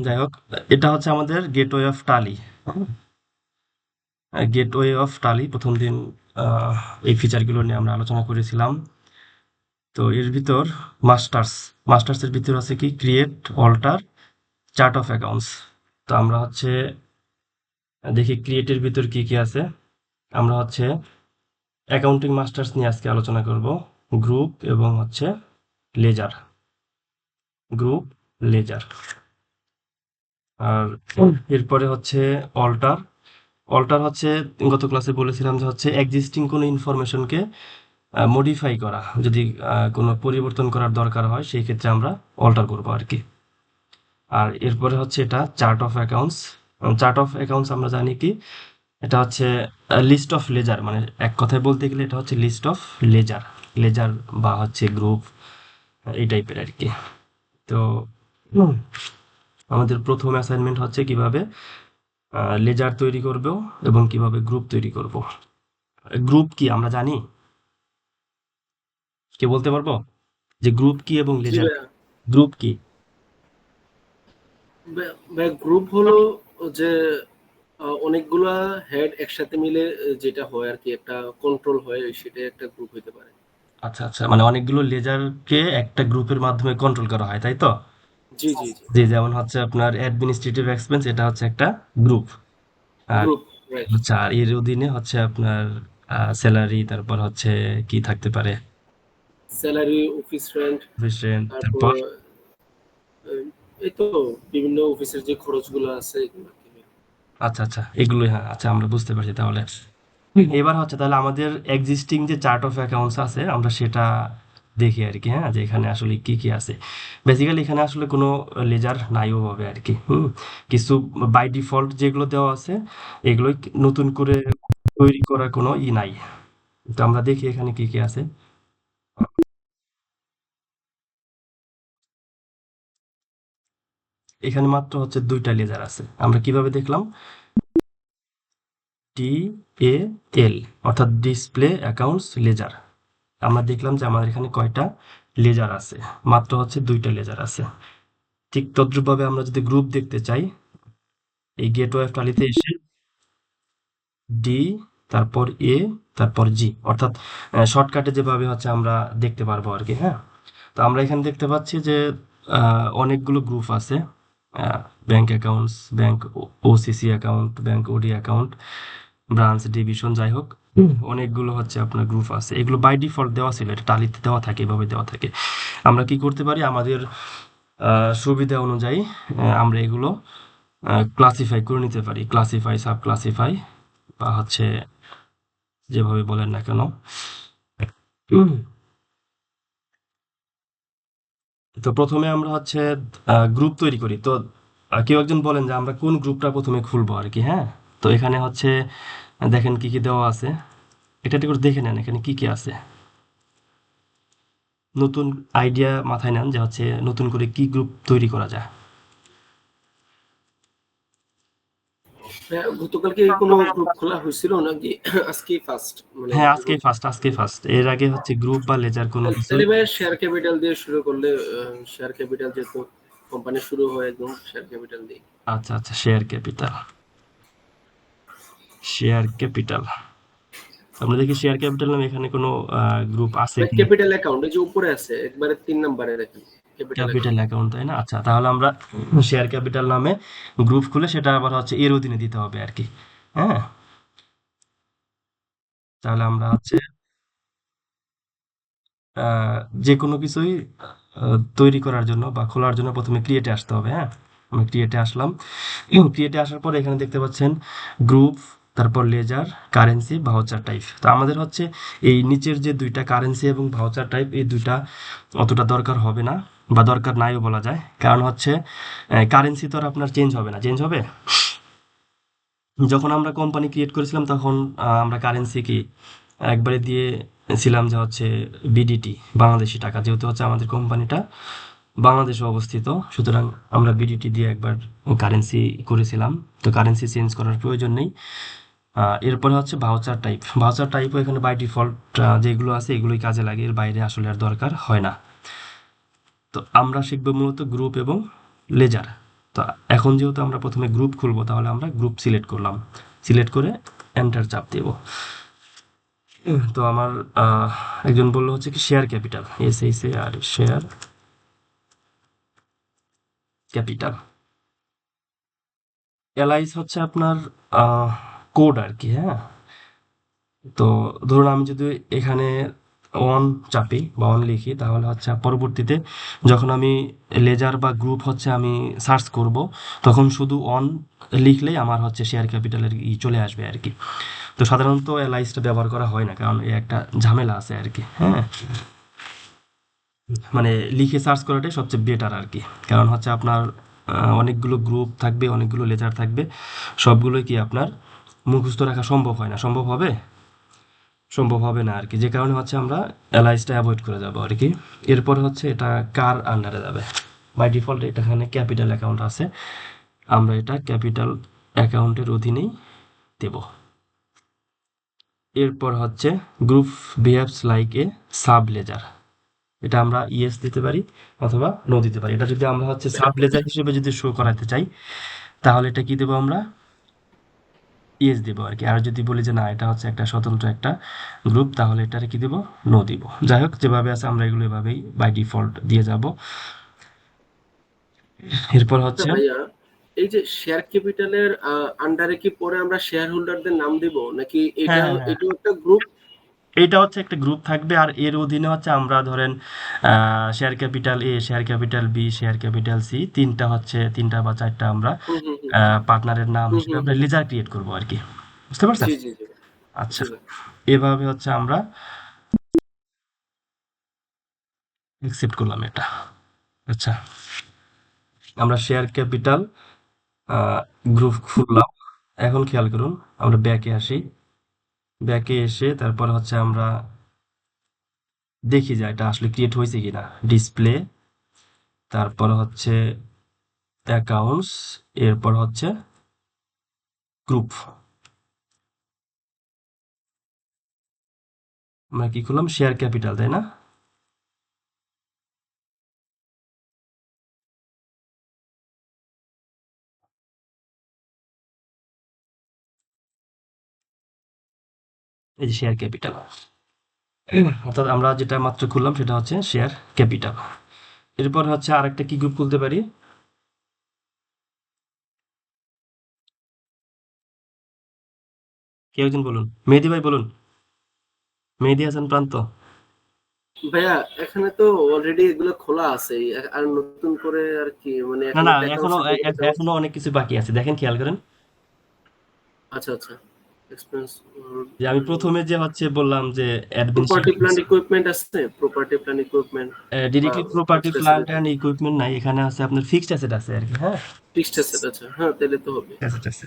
যাই হোক, এটা হচ্ছে আমাদের গেটওয়ে অফ টালি। গেটওয়ে অফ টালি প্রথম দিন আহ, এই ফিচারগুলো নিয়ে আমরা আলোচনা করেছিলাম। তো এর ভিতর মাস্টার্স মাস্টার্সের ভিতর আছে কি create, alter, chart of accounts. তো আমরা হচ্ছে দেখি ক্রিয়েটের ভিতর কি কি আছে। আমরা হচ্ছে অ্যাকাউন্টিং মাস্টার্স নিয়ে আজকে আলোচনা করব। গ্রুপ এবং হচ্ছে লেজার, গ্রুপ, লেজার। আর এরপরে হচ্ছে অল্টার। অল্টার হচ্ছে গত ক্লাসে বলেছিলাম যে হচ্ছে এক্সিস্টিং কোনো ইনফরমেশনকে মডিফাই করা, যদি কোনো পরিবর্তন করার দরকার হয় সেই ক্ষেত্রে আমরা অল্টার করবো আর কি। আর এরপরে হচ্ছে এটা chart of accounts. Chart of accounts আমরা জানি কি, এটা হচ্ছে লিস্ট অফ লেজার, মানে এক কথায় বলতে গেলে এটা হচ্ছে লিস্ট অফ লেজার, লেজার বা হচ্ছে গ্রুপ, এই টাইপের আর কি। তো হুম, আমাদের প্রথম অ্যাসাইনমেন্ট হচ্ছে কিভাবে লেজার তৈরি করব এবং কিভাবে গ্রুপ তৈরি করব। গ্রুপ কি আমরা জানি, কে বলতে পারবো যে গ্রুপ কি এবং জি লেজার? ভাইয়া। গ্রুপ কি? ভাইয়া গ্রুপ হলো যে অনেকগুলা হেড একসাথে মিলে যেটা হয় আর কি, একটা কন্ট্রোল হয়, সেটাই একটা গ্রুপ হতে পারে। আচ্ছা আচ্ছা, মানে অনেকগুলো লেজারকে একটা গ্রুপের মাধ্যমে কন্ট্রোল করা হয়, তাই তো? জি জি জি। যে যেমন হচ্ছে আপনার অ্যাডমিনিস্ট্রেটিভ এক্সপেন্স, এটা হচ্ছে একটা গ্রুপ। আর গ্রুপ, রাইট। আচ্ছা, আর এর অধীনে হচ্ছে আপনার স্যালারি, তারপর হচ্ছে কি থাকতে পারে, স্যালারি, অফিস রেন্ট, কোএফিসিয়েন্ট, তারপর তারপর এই তো বিভিন্ন অফিসের যে খরচগুলো আছে এগুলো আর কি। আচ্ছা আচ্ছা, এগুলোই, হ্যাঁ আচ্ছা, আমরা বুঝতে পারছি তাহলে। এবার হচ্ছে তাহলে আমাদের এক্সিস্টিং যে চার্ট অফ অ্যাকাউন্টস আছে আমরা সেটা দেখি আর কি, হ্যাঁ, যে এখানে আসলে কি কি আছে। বেসিক্যালি এখানে আসলে কোনো লেজার নাইও হবে আর কি। কিছু বাই ডিফল্ট যেগুলো দেওয়া আছে এগুলোই নতুন করে তৈরি করার কোনো নাই। তো আমরা দেখি এখানে কি কি আছে। এখানে মাত্র হচ্ছে দুইটা লেজার আছে, আমরা কিভাবে দেখলাম? ডি এ এল, অর্থাৎ ডিসপ্লে অ্যাকাউন্টস লেজার। আমরা দেখলাম যে আমাদের এখানে কয়টা লেজার আছে, মাত্র হচ্ছে দুইটা লেজার আছে। ঠিক তদ্রুপভাবে আমরা যদি গ্রুপ দেখতে চাই, এই গেটওয়ে টালিতে এসে ডি, তারপর এ, তারপর জি, অর্থাৎ শর্টকাটে যেভাবে হচ্ছে আমরা দেখতে পারবো আর কি, হ্যাঁ। তো আমরা এখানে দেখতে পাচ্ছি যে অনেকগুলো গ্রুপ আছে। Bank accounts, bank OCC account, bank OD account, branch, division, যাই হোক অনেকগুলো হচ্ছে আপনার গ্রুপ আছে। এগুলো বাই ডিফল্ট দেওয়া ছিল, এটা টালিতে দেওয়া থাকে, এভাবে দেওয়া থাকে। আমরা কি করতে পারি, আমাদের সুবিধা অনুযায়ী আমরা এগুলো ক্লাসিফাই করে নিতে পারি, ক্লাসিফাই, সাব ক্লাসিফাই, বা হচ্ছে যেভাবে বলেন না কেন। উম, তো প্রথমে আমরা হচ্ছে গ্রুপ তৈরি করি। তো কেউ একজন বলেন যে আমরা কোন গ্রুপটা প্রথমে খুলবো আর কি, হ্যাঁ। তো এখানে হচ্ছে দেখেন কি কি দেওয়া আছে, এটা একটু করে দেখে নেন এখানে কি কি আছে। নতুন আইডিয়া মাথায় নেন যে হচ্ছে নতুন করে কি গ্রুপ তৈরি করা যায়। হ্যাঁ, গতকালকে কোনো গ্রুপ খোলা হয়েছিল নাকি আজকেই ফার্স্ট, মানে হ্যাঁ, গ্রুপ? আজকেই ফার্স্ট, এর আগে হচ্ছে গ্রুপ বা লেজার কোনো কিছুই। তাহলে ভাই শেয়ার ক্যাপিটাল দিয়ে শুরু করলে, শেয়ার ক্যাপিটাল যেহেতু কোম্পানি শুরু হয়, একদম শেয়ার ক্যাপিটাল দিয়ে। আচ্ছা আচ্ছা, শেয়ার ক্যাপিটাল, শেয়ার ক্যাপিটাল। আমরা দেখি শেয়ার ক্যাপিটাল নামে এখানে কোনো গ্রুপ আছে ভাই কি। ক্যাপিটাল অ্যাকাউন্ট এই যে উপরে আছে একবারে ৩ নম্বরে দেখেন, ক্যাপিটাল ক্যাপিটাল অ্যাকাউন্ট। অ্যাকাউন্ট, তাই না? আচ্ছা, তাহলে আমরা শেয়ার ক্যাপিটাল নামে গ্রুপ খুলে সেটা আবার হচ্ছে এর অধীনে দিতে হবে আর কি, হ্যাঁ। তাহলে আমরা হচ্ছে আহ, যে কোনো কিছুই তৈরি করার জন্য বা খোলার জন্য প্রথমে ক্রিয়েটে আসতে হবে, হ্যাঁ। আমি ক্রিয়েটে আসলাম, ক্রিয়েটে আসার পরে এখানে দেখতে পাচ্ছেন গ্রুপ, তারপর লেজার, কারেন্সি, ভাউচার টাইপ। তো আমাদের হচ্ছে এই নিচের যে দুইটা কারেন্সি এবং ভাউচার টাইপ, এই দুইটা অতটা দরকার হবে না, বা দরকার নাইও বলা যায়। কারণ হচ্ছে কারেন্সি তো আর আপনার চেঞ্জ হবে না, চেঞ্জ হবে যখন আমরা কোম্পানি ক্রিয়েট করেছিলাম তখন আমরা কারেন্সি কি একবারে দিয়েছিলাম যে হচ্ছে বিডিটি, বাংলাদেশি টাকা, যেহেতু হচ্ছে আমাদের কোম্পানিটা বাংলাদেশে অবস্থিত, সুতরাং আমরা বিডিটি দিয়ে একবার কারেন্সি করেছিলাম। তো কারেন্সি চেঞ্জ করার প্রয়োজন নেই। এরপরে হচ্ছে ভাউচার টাইপ, ভাউচার টাইপও এখানে বাই ডিফল্ট যেগুলো আছে এগুলোই কাজে লাগে, এর বাইরে আসলে আর দরকার হয় না। তো আমরা শিখবো মূলত গ্রুপ এবং লেজার। তো এখন যেহেতু আমরা প্রথমে গ্রুপ খুলবো, তাহলে আমরা গ্রুপ সিলেক্ট করলাম, সিলেক্ট করে এন্টার চাপ দেব। তো আমার একজন বললো হচ্ছে কি share capital, SHAR share capital. এলআইস হচ্ছে আপনার কোড আর কি, হ্যাঁ। তো ধরুন আমি যদি এখানে অন চাপি বা অন লিখি, তাহলে হচ্ছে পরবর্তীতে যখন আমি লেজার বা গ্রুপ হচ্ছে আমি সার্চ করব, তখন শুধু অন লিখলেই আমার হচ্ছে শেয়ার ক্যাপিটালের চলে আসবে আর কি। তো সাধারণত এলআইসটা ব্যবহার করা হয় না, কারণ এ একটা ঝামেলা আছে আর কি, হ্যাঁ। মানে লিখে সার্চ করাটাই সবচেয়ে বেটার আর কি। কারণ হচ্ছে আপনার অনেকগুলো গ্রুপ থাকবে, অনেকগুলো লেজার থাকবে, সবগুলোই কি আপনার মুখস্থ রাখা সম্ভব হয় না। সম্ভব হবে না আর কি, যে কারণে হচ্ছে আমরা এলআইসটা অ্যাভয়েড করে যাবো আর কি। এরপর হচ্ছে এটা কার আন্ডারে যাবে। বাই ডিফল্ট এটা এখানে ক্যাপিটাল অ্যাকাউন্ট আছে, আমরা এটা ক্যাপিটাল অ্যাকাউন্টের অধীনেই দেব। এরপর হচ্ছে group behaves like a sub ledger, এটা আমরা ইয়েস দিতে পারি অথবা নো দিতে পারি। এটা যদি আমরা হচ্ছে সাব লেজার হিসেবে যদি শো করাতে চাই, তাহলে এটা কি দেবো আমরা, ইয়েস দেবো আর কি। আর যদি বলি যে না এটা হচ্ছে একটা স্বতন্ত্র একটা গ্রুপ, তাহলে এটারে কি দেবো, নো দিব। যাই হোক, যেভাবে আছে আমরা এগুলো এভাবেই বাই ডিফল্ট দিয়ে যাব। এরপর আচ্ছা হচ্ছে ভাইয়া, এই যে শেয়ার ক্যাপিটালের আন্ডারে কি পরে আমরা শেয়ার হোল্ডারদের নাম দিব, নাকি হ্যাঁ এটা হ্যাঁ হ্যাঁ, এটাও একটা গ্রুপ? এইটা হচ্ছে একটা গ্রুপ থাকবে, আর এর অধীনে হচ্ছে আমরা ধরেন share capital A, share capital B, share capital C, তিনটা বা চারটা আমরা হুম হুম হুম পার্টনারের নাম হুম হিসেবে হুম আমরা হুম। লেজার ক্রিয়েট করব আর কি। বুঝতে পারছেন? জি জি জি আচ্ছা, জি ভাই। এভাবে হচ্ছে আমরা অ্যাকসেপ্ট করলাম এটা। আচ্ছা, আমরা শেয়ার ক্যাপিটাল গ্রুপ খুললাম। এখন খেয়াল করুন, আমরা ব্যাকে আসি, ব্যাকে এসে তারপর হচ্ছে আমরা দেখি যে এটা আসলে ক্রিয়েট হয়েছে কিনা। ডিসপ্লে, তারপর হচ্ছে অ্যাকাউন্টস, এরপর হচ্ছে গ্রুপ। আমরা কি করলাম, শেয়ার ক্যাপিটাল, তাই না? এই যে শেয়ার ক্যাপিটাল, অর্থাৎ আমরা যেটা মাত্র খুললাম সেটা হচ্ছে শেয়ার ক্যাপিটাল। এরপর হচ্ছে আরেকটা কি গ্রুপ খুলতে পারি, কেউ একজন বলুন, মেহেদি ভাই বলুন, মেহেদি হাসান প্রান্ত। ভাইয়া, এখানে তো অলরেডি এগুলো খোলা আছে, আর নতুন করে আর কি, মানে না এখনো না, তো এখনো অ্যাকাউন্টস এর ভেতরে যাওয়া। এখনো অনেক কিছু বাকি আছে, দেখেন খেয়াল করেন। আচ্ছা আচ্ছা। এক্সপেন্স, যে আমি প্রথমে যে হচ্ছে বললাম যে প্রপার্টি অ্যাডমিনিস্ট্রেটিভ, প্ল্যান্ট ইকুইপমেন্ট আছে, প্রপার্টি প্ল্যান্ট ইকুইপমেন্ট বা directly property fixed plant asset. And equipment নাই, এখানে আছে আপনার ফিক্সড অ্যাসেট আছে আর কি, হ্যাঁ। ফিক্সড অ্যাসেট আছে, হ্যাঁ তাহলে তো হবে। অ্যাসেট আছে,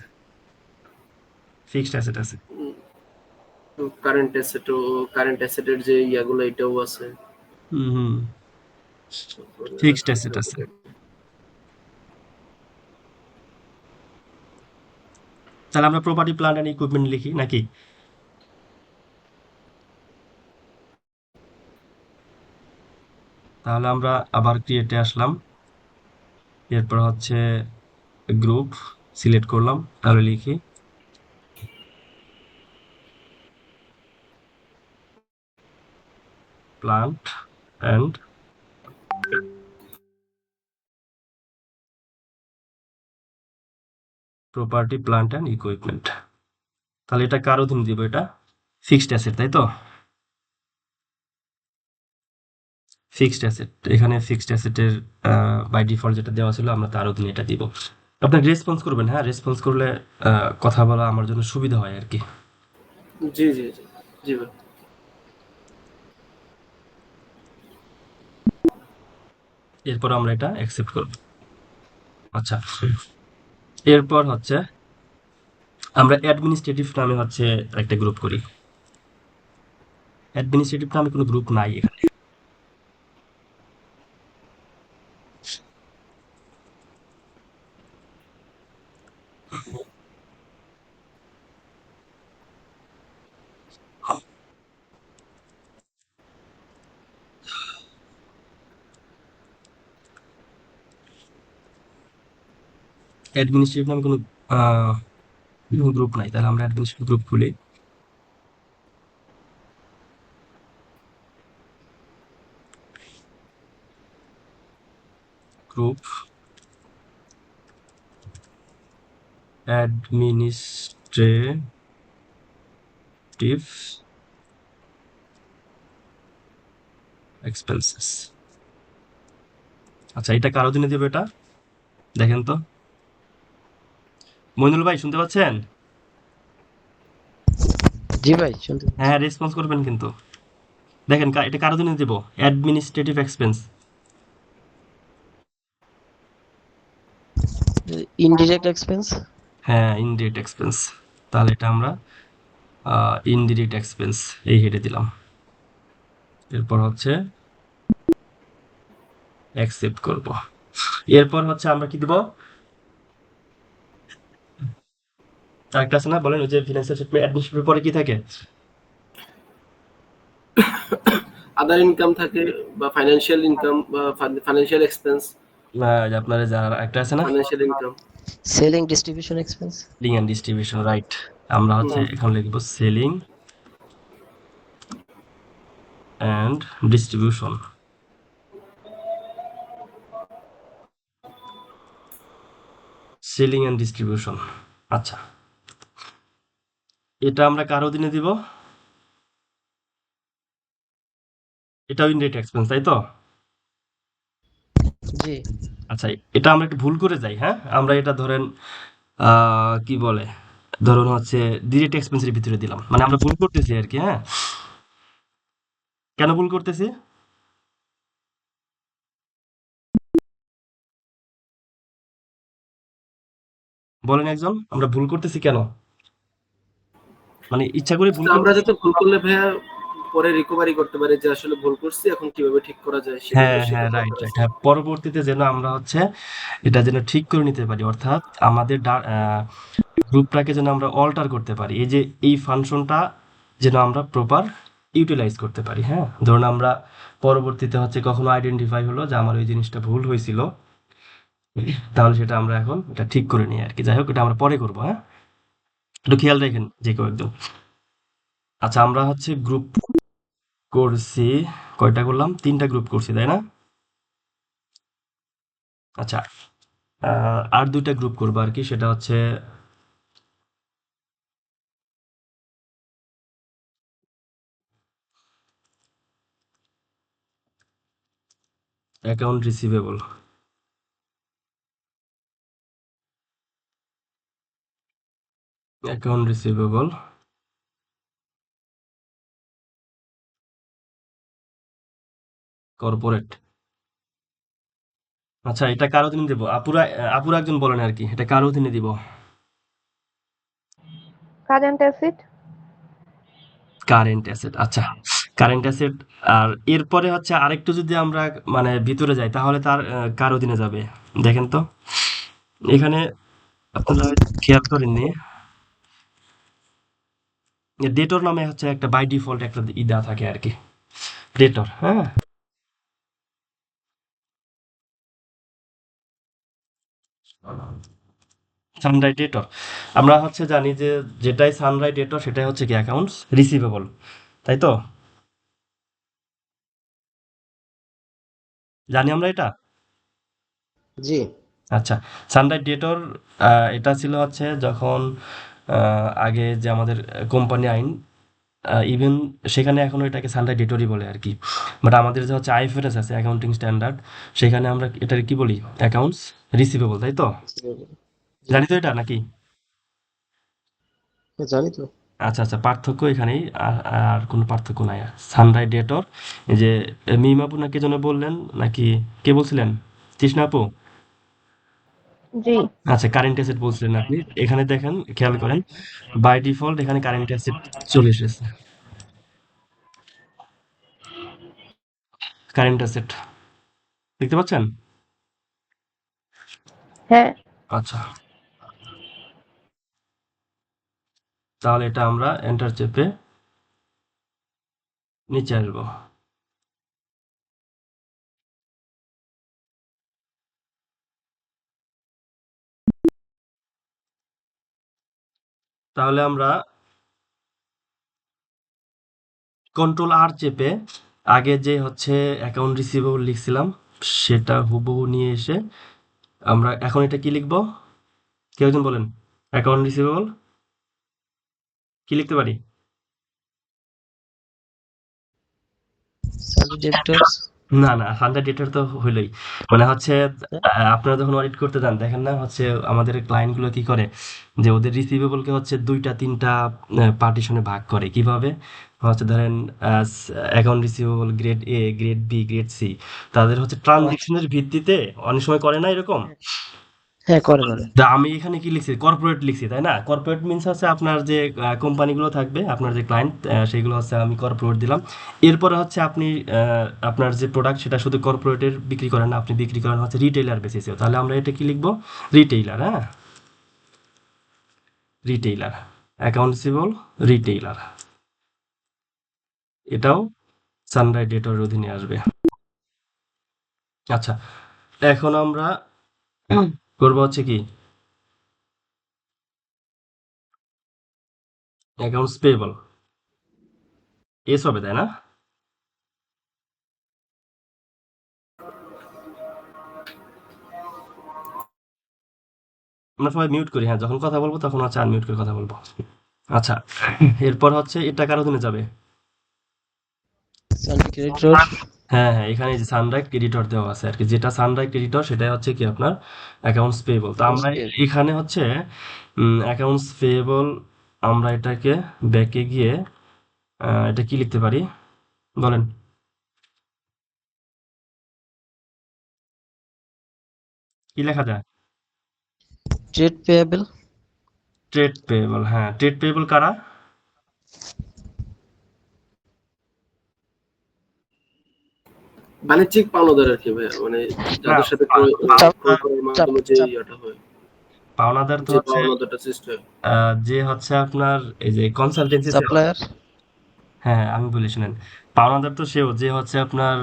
ফিক্সড অ্যাসেট আছে। কারেন্ট অ্যাসেটও, কারেন্ট অ্যাসেটের যে ইয়াগুলো এটাও আছে। হুম হুম, তারপরে আর ফিক্সড কি অ্যাসেট থাকে? আছে। তাহলে আমরা প্রপার্টি প্ল্যান্ট অ্যান্ড ইকুইপমেন্ট লিখি নাকি? তাহলে আমরা আবার ক্রিয়েটে আসলাম, এরপর হচ্ছে গ্রুপ সিলেক্ট করলাম, তাহলে লিখি plant and property plant and equipment. তাহলে এটা কার অধীনে দিব, এটা ফিক্সড অ্যাসেট, তাই তো? ফিক্সড অ্যাসেট, এখানে ফিক্সড অ্যাসেটের বাই ডিফল্ট যেটা দেওয়া ছিল আমরা তার অধীনে এটা দিব। আপনাকে রেসপন্স করবেন, হ্যাঁ, রেসপন্স করলে কথা বলা আমার জন্য সুবিধা হয় আর কি। জি জি জি জি ভাই। এরপর আমরা এটা অ্যাকসেপ্ট করব। আচ্ছা, এরপর হচ্ছে আমরা অ্যাডমিনিস্ট্রেটিভ নামে হচ্ছে একটা গ্রুপ করি। অ্যাডমিনিস্ট্রেটিভ নামে কোনো গ্রুপ নাই এখানে। অ্যাডমিনিস্ট্রেটিভ নামে কোনো গ্রুপ নাই, তাহলে আমরা অ্যাডমিনিস্ট্রেটিভ গ্রুপ খুলি। Group administrative expenses. আচ্ছা, এটা কার অধীনে দেবো? এটা দেখেন তো, মইনুল ভাই শুনতে পাচ্ছেন? জি ভাই শুনতে পাচ্ছি। হ্যাঁ, রেসপন্স করবেন কিন্তু। দেখেন এটা কার অধীনে দেবো? Administrative expense. Indirect expense. হ্যাঁ, ইনডিরেক্ট এক্সপেন্স। তাহলে এটা আমরা ইনডিরেক্ট এক্সপেন্স এই হেডে দিলাম। এরপর হচ্ছে অ্যাকসেপ্ট করব। এরপর হচ্ছে আমরা কি দিব? আরেকটা আছে না, বলেন, ওই যে ফিনান্সিয়াল স্টেটমেন্ট অ্যাডমিনিস্ট্রেটিভ পরে কি থাকে? আদার ইনকাম থাকে, বা ফাইন্যান্সিয়াল ইনকাম, বা ফাইন্যান্সিয়াল এক্সপেন্স, আপনার যারা একটা আছে না, financial income. Selling distribution expense. Selling and distribution, right. আমরা হচ্ছে এখন লিখব selling and distribution. Selling and distribution. আচ্ছা, এটা আমরা কার অধীনে দিব? এটাও ইনডিরেক্ট এক্সপেন্স, তাই তো? জি। আচ্ছা, এটা আমরা একটু ভুল করে যাই। হ্যাঁ, আমরা এটা ধরেন কি বলে, ধরুন হচ্ছে ডিরেক্ট এক্সপেন্সের ভিতরে দিলাম, মানে আমরা ভুল করতেছি আর কি। হ্যাঁ, কেন ভুল করতেছি বলেন একজন, আমরা ভুল করতেছি কেন? মানে ইচ্ছা করে ভুল তো আমরা করতেছি? যাতে ভুল করলে ভাইয়া পরে রিকভারি করতে পারি, যে আসলে ভুল করছি, এখন কিভাবে ঠিক করা যায়, সেটাই হ্যাঁ, তো হ্যাঁ, শেখার রাইট, দরকার রাইট। আছে। হ্যাঁ, পরবর্তীতে যেন আমরা হচ্ছে এটা যেন ঠিক করে নিতে পারি, অর্থাৎ আমাদের গ্রুপটাকে যেন আমরা অল্টার করতে পারি, এই যে এই ফাংশনটা যেন আমরা প্রপার ইউটিলাইজ করতে পারি। হ্যাঁ, ধরুন আমরা পরবর্তীতে হচ্ছে কখনো আইডেন্টিফাই হলো যে আমার ওই জিনিসটা ভুল হয়েছিল, তাহলে সেটা আমরা এখন এটা ঠিক করে নিই আর কি। যাই হোক, এটা আমরা পরে করবো। হ্যাঁ, একটু খেয়াল রাখেন যে কেউ একদম। আচ্ছা, আমরা হচ্ছে গ্রুপ করছি, কয়টা করলাম? 3টা গ্রুপ করছি, তাই না? আচ্ছা, আর 2টা গ্রুপ করবো আর কি, সেটা হচ্ছে account receivable, account receivable, corporate. আচ্ছা, এটা কার অধীনে দেবো? আপুরা একজন বলেন আর কি, এটা কার অধীনে দিব? Current asset. Current asset. আচ্ছা, কারেন্ট অ্যাসেট। আর এরপরে হচ্ছে আরেকটু যদি আমরা মানে ভিতরে যাই, তাহলে তার কার অধীনে যাবে দেখেন তো। এখানে আপনারা খেয়াল করেননি, ডেটর নামে হচ্ছে একটা বাই ডিফল্ট একটা দেওয়া থাকে আর কি, ডেটর। হ্যাঁ, সানরাইট ডেটর। আমরা হচ্ছে জানি যে যেটাই সানরাইট ডেটর সেটাই হচ্ছে কি অ্যাকাউন্টস রিসিভেবল, তাই তো? জানি আমরা এটা। জি। আচ্ছা, সানরাইট ডেটর এটা ছিল হচ্ছে যখন আগে যে আমাদের কোম্পানি আইন, ইভেন সেখানে এখনো এটাকে সানরাইট ডেটরই বলে আর কি। বাট আমাদের যে হচ্ছে আইএফআরএস আছে, অ্যাকাউন্টিং স্ট্যান্ডার্ড, সেখানে আমরা এটাকে কি বলি? অ্যাকাউন্টস রিসিভেবল, তাই তো? জি। জানি তো এটা নাকি? জানি তো। আচ্ছা, আচ্ছা, পার্থক্য এখানেই, আর কোনো পার্থক্য নাই। সানরাইট ডেটর, এই যে মিম আপু নাকি যেন বললেন, নাকি কে বলছিলেন? তৃষ্ণা আপু? জি। আচ্ছা, কারেন্ট অ্যাসেট বলছিলেন আপনি। এখানে দেখেন, খেয়াল করেন, বাই ডিফল্ট এখানে কারেন্ট অ্যাসেট চলে এসেছে। কারেন্ট অ্যাসেট দেখতে পাচ্ছেন? হ্যাঁ। আচ্ছা, তাহলে এটা আমরা এন্টার চেপে নিচে আসবো। তাহলে আমরা কন্ট্রোল আর চেপে আগে যে হচ্ছে অ্যাকাউন্ট রিসিভেবল লিখছিলাম সেটা হুবহু নিয়ে এসে আমরা এখন এটা কি লিখবো? কেউ একজন বলেন। অ্যাকাউন্ট রিসিভেবল কি লিখতে পারি? সানডে ডেবিটর্স। না না, সানডে ডেটার তো হইলোই। মানে হচ্ছে আপনারা যখন অডিট করতে যান দেখেন না হচ্ছে আমাদের ক্লায়েন্ট গুলো কি করে যে ওদের রিসিভেবল কে হচ্ছে দুইটা তিনটা পার্টিশনে ভাগ করে কিভাবে হচ্ছে ধরেন account receivable grade A, grade B, grade C, তাদের হচ্ছে ট্রানজেকশনের ভিত্তিতে অনেক সময় করে না এরকম। হ্যাঁ, করে করে। তা আমি এখানে কি লিখছি? কর্পোরেট লিখছি, তাই না? কর্পোরেট মিন্স হচ্ছে আপনার যে কোম্পানিগুলো থাকবে, আপনার যে ক্লায়েন্ট, সেগুলো হচ্ছে আমি কর্পোরেট দিলাম। এরপরে হচ্ছে আপনি আপনার যে প্রোডাক্ট সেটা শুধু কর্পোরেটের বিক্রি করেন না, আপনি বিক্রি করেন হচ্ছে রিটেইলার বেসিসেও। তাহলে আমরা এটা কি লিখবো? রিটেইলার, হ্যাঁ, রিটেইলার, অ্যাকাউন্ট রিসিভেবল, রিটেইলার। এটাও সানরাইজ ডেটার অধীনে আসবে। আচ্ছা, এখন আমরা করবো হচ্ছে কি অ্যাকাউন্টস পেয়েবল, এস হবে, তাই না? আমরা সবাই মিউট করি, হ্যাঁ, যখন কথা বলবো তখন হচ্ছে আনমিউট করে কথা বলবো। আচ্ছা, এরপর হচ্ছে এটা কার অধীনে যাবে? Sunday creditor. হ্যাঁ হ্যাঁ, এখানে যে সানরাইজ ক্রেডিটর দেওয়া আছে আর কি, যেটা সানরাইজ ক্রেডিটর সেটাই হচ্ছে কি আপনার অ্যাকাউন্টস পেয়েবল। তো আমরা এখানে হচ্ছে অ্যাকাউন্টস পেয়েবল, আমরা এটাকে ব্যাকে গিয়ে এটা কি লিখতে পারি বলেন? কি লেখা যায়? Trade payable. ট্রেড পেয়েবল, হ্যাঁ, ট্রেড পেয়েবল কারা? বাণিজ্যিক পাওনাদার আর কি ভাইয়া, মানে না, যাদের সাথে ক্রয় করার মাধ্যমে যে ইয়াটা হয়, পাওনাদার তো যে হচ্ছে পাওনাদারটা সৃষ্টি হয়। যে হচ্ছে আপনার এই যে কনসালটেন্সি। সাপ্লায়ার। হ্যাঁ, আমি বলি শুনেন। পাওনাদার তো সেও যে হচ্ছে আপনার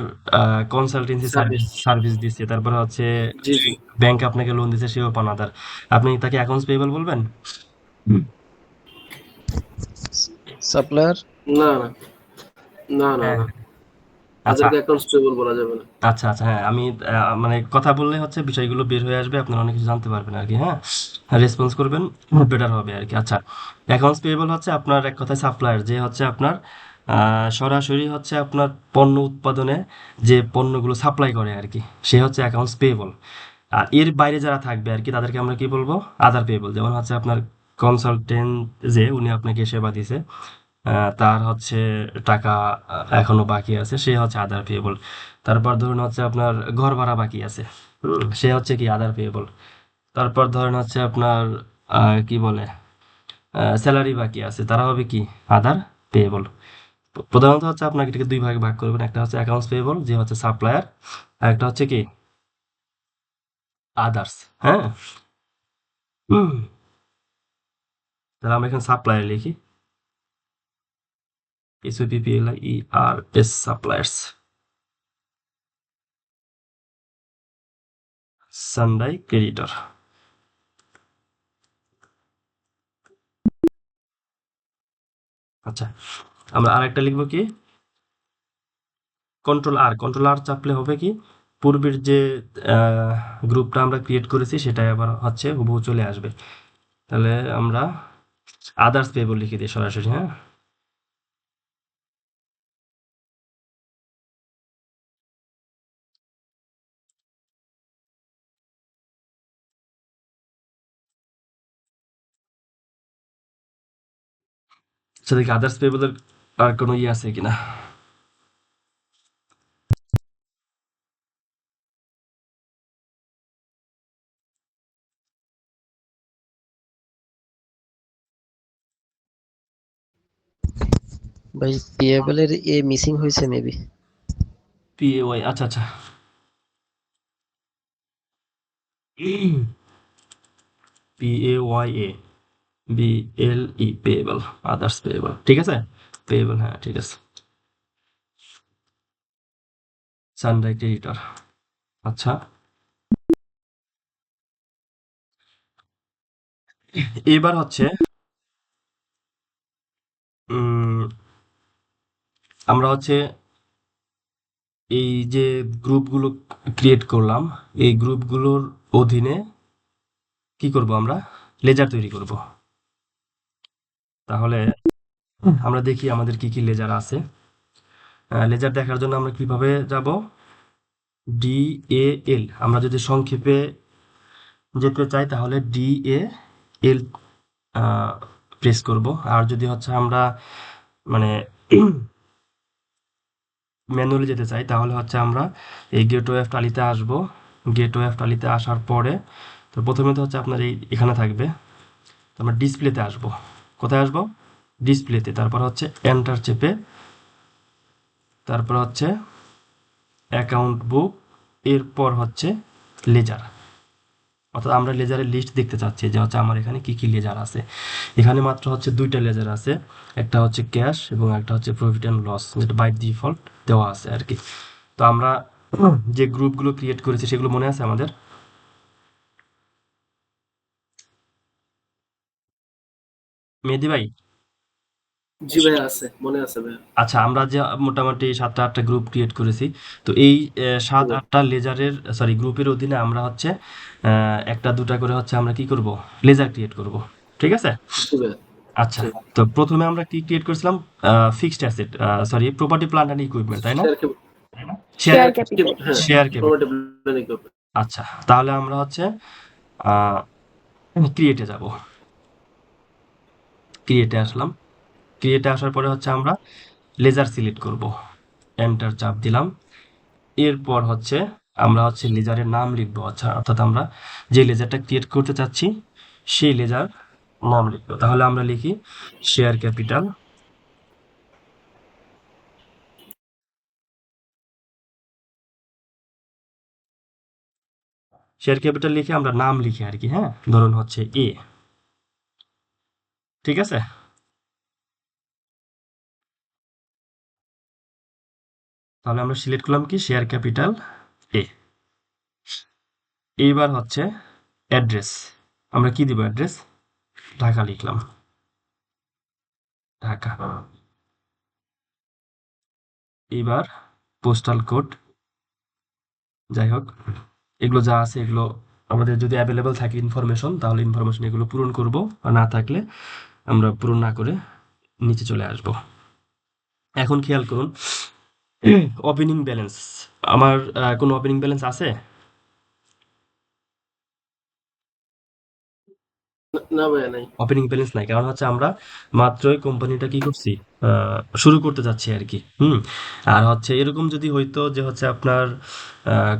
কনসালটেন্সি সার্ভিস। সার্ভিস দিচ্ছে, তারপরে হচ্ছে জি জি। ব্যাংক আপনাকে লোন দিচ্ছে, সেও পাওনাদার। আপনি তাকে অ্যাকাউন্টস পেয়েবল বলবেন? সাপ্লায়ার। না না না না হ্যাঁ, না, আচ্ছা তাদেরকে অ্যাকাউন্টস পেয়েবল বলা যাবে না। আচ্ছা আচ্ছা, হ্যাঁ, আমি মানে কথা বললে হচ্ছে বিষয়গুলো বের হয়ে আসবে, আপনারা অনেক কিছু জানতে পারবেন আর কি, হ্যাঁ, রেসপন্স করবেন, বেটার হবে আর কি। আচ্ছা, অ্যাকাউন্টস পেয়েবল হচ্ছে আপনার এক কথায় সাপ্লায়ার, যে হচ্ছে আপনার সরাসরি হচ্ছে আপনার পণ্য উৎপাদনে যে পণ্যগুলো সাপ্লাই করে আর কি, সে হচ্ছে অ্যাকাউন্টস পেয়েবল। আর এর বাইরে যারা থাকবে আর কি তাদেরকে আমরা কি বলবো? আদার পেয়েবল। যেমন হচ্ছে আপনার কনসালটেন্ট, যে উনি আপনাকে সেবা দিছে, তার হচ্ছে টাকা এখনো বাকি আছে, সে হচ্ছে আদার পেয়েবল। তারপর ধরুন হচ্ছে আপনার ঘর ভাড়া বাকি আছে, সে হচ্ছে কি আদার পেয়েবল। তারপর ধরেন হচ্ছে আপনার কি বলে স্যালারি বাকি আছে, তারা হবে কি আদার পেয়েবল। প্রধানত হচ্ছে আপনাকে এটাকে দুই ভাগে ভাগ করবেন, একটা হচ্ছে অ্যাকাউন্টস পেয়েবল যে হচ্ছে সাপ্লায়ার, আর একটা হচ্ছে কি আদার্স, হ্যাঁ। হুম, তাহলে আমরা এখানে সাপ্লায়ার লিখি, SUPPLIERS, সাপ্লায়ার্স, সানরাই ক্রেডিটর। আচ্ছা, আমরা আরেকটা লিখবো কি কন্ট্রোল আর চাপলে হবে কি পূর্বের যে গ্রুপটা আমরা ক্রিয়েট করেছি সেটাই আবার হচ্ছে হুবহু চলে আসবে। তাহলে আমরা আদার্স পেয়েবল লিখে দিই সরাসরি, হ্যাঁ। আচ্ছা, দেখি আদার্স পেয়েবলের আর কোনো ইয়ে আছে কিনা। ভাই পেয়েবল এর এ মিসিং হয়েছে মেবি। PAY, আচ্ছা আচ্ছা, PAYA, পেয়েবল, আদার্স পেয়েবল, ঠিক আছে, পেয়েবল, হ্যাঁ ঠিক আছে, সানরাইজ ক্রেডিটর। আচ্ছা, এবার হচ্ছে আমরা হচ্ছে এই যে গ্রুপগুলো ক্রিয়েট করলাম, এই গ্রুপগুলোর অধীনে কি করব, আমরা লেজার তৈরি করব। তাহলে আমরা দেখি আমাদের কি কি লেজার আছে। লেজার দেখার জন্য আমরা কিভাবে যাব, DAL, আমরা যদি সংক্ষেপে যেতে চাই তাহলে DAL প্রেস করব। আর যদি হচ্ছে আমরা মানে ম্যানুয়ালি যেতে চাই তাহলে হচ্ছে আমরা এই গেটওয়ে অফ টালিতে আসব। গেটওয়ে অফ টালিতে আসার পরে তো প্রথমে তো হচ্ছে আপনার এখানে থাকবে, তো আমরা ডিসপ্লেতে আসব। কোথায় আসব, ডিসপ্লেতে। তারপর হচ্ছে এন্টার চেপে তারপর হচ্ছে অ্যাকাউন্ট বুক, এরপর হচ্ছে লেজার। অর্থাৎ আমরা লেজারের লিস্ট দেখতে চাচ্ছি যে হচ্ছে আমার এখানে কি কি লেজার আছে। এখানে মাত্র হচ্ছে দুইটা লেজার আছে, একটা হচ্ছে ক্যাশ এবং একটা হচ্ছে প্রফিট অ্যান্ড লস, যেটা বাই ডিফল্ট দেওয়া আছে আর কি। তো আমরা যে গ্রুপগুলো ক্রিয়েট করেছি সেগুলো মনে আছে আমাদের? মেহেদি ভাই, জি ভাই, আছে, মনে আছে ভাই। আচ্ছা আমরা যে মোটামুটি 7টা 8টা গ্রুপ ক্রিয়েট করেছি, তো এই জি 7 8টা লেজারের সরি গ্রুপের অধীনে আমরা হচ্ছে একটা দুটা করে হচ্ছে আমরা কি করব, লেজার ক্রিয়েট করব। ঠিক আছে? ভাই। আচ্ছা, জি। তো প্রথমে আমরা কি ক্রিয়েট করেছিলাম, fixed asset, sorry property plant and equipment, তাই না? Share share, share capital. হ্যাঁ, শেয়ার ক্যাপিটাল। প্রমোটেবল প্ল্যানিং করবে। আচ্ছা, তাহলে আমরা হচ্ছে ক্রিয়েটে যাব। ক্রিয়েটে আসলাম। ক্রিয়েটে আসার পরে হচ্ছে আমরা লেজার সিলেক্ট করব, এন্টার চাপ দিলাম। এরপর হচ্ছে আমরা হচ্ছে লেজারের নাম লিখবো। আচ্ছা, অর্থাৎ আমরা যে লেজারটা ক্রিয়েট করতে চাচ্ছি সেই লেজার নাম লিখবো। তাহলে আমরা লিখি শেয়ার ক্যাপিটাল। শেয়ার ক্যাপিটাল লিখে আমরা নাম লিখি আর কি, হ্যাঁ, ধরুন হচ্ছে এ। ঠিক আছে? তাহলে আমরা সিলেক্ট করলাম কি শেয়ার ক্যাপিটাল এ। এইবার হচ্ছে অ্যাড্রেস, আমরা কি দিব অ্যাড্রেস, ঢাকা লিখলাম, ঢাকা। এইবার পোস্টাল কোড, যাই হোক এগুলো যা আছে এগুলো আমাদের যদি অ্যাভেলেবল থাকে ইনফরমেশন, তাহলে ইনফরমেশন এগুলো পূরণ করব, আর না থাকলে আমরা পূরণ না করে নিচে চলে আসব। এখন খেয়াল করুন, ওপেনিং ব্যালেন্স, আমার কোনো ওপেনিং ব্যালেন্স আছে? না ভাইয়া, নাই। ওপেনিং ব্যালেন্স নাই, কারণ হচ্ছে আমরা মাত্রই কোম্পানিটা কি করছি, শুরু করতে যাচ্ছি আর কি। আর হচ্ছে এরকম যদি হইতো যে হচ্ছে আপনার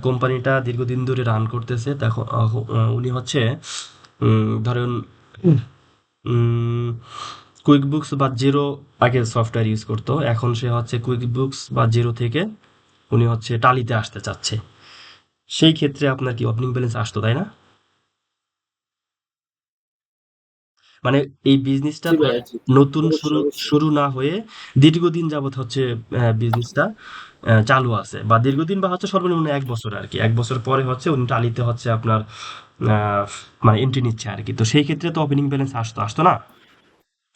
কোম্পানিটা দীর্ঘদিন ধরে রান করতেছে, তখন উনি হচ্ছে ধরেন কুইক বুকস বা জিরো আগে সফটওয়্যার ইউজ করতো, এখন সে হচ্ছে কুইক বুকস বা জিরো থেকে উনি হচ্ছে টালিতে আসতে চাচ্ছে, সেই ক্ষেত্রে আপনার কি ওপেনিং ব্যালেন্স আসতো, তাই না? মানে এই বিজনেসটা জি ভাইয়া, জি। নতুন শুরু অবশ্যই, অবশ্যই। শুরু না হয়ে দীর্ঘদিন যাবত হচ্ছে বিজনেসটা চালু আছে, বা দীর্ঘদিন বা হচ্ছে সর্বনিম্ন 1 বছর আর কি। 1 বছর পরে হচ্ছে উনি টালিতে হচ্ছে আপনার আহ, মানে এন্ট্রি নিচ্ছে আর কি। তো সেই ক্ষেত্রে তো ওপেনিং ব্যালেন্স আসতো আসতো না,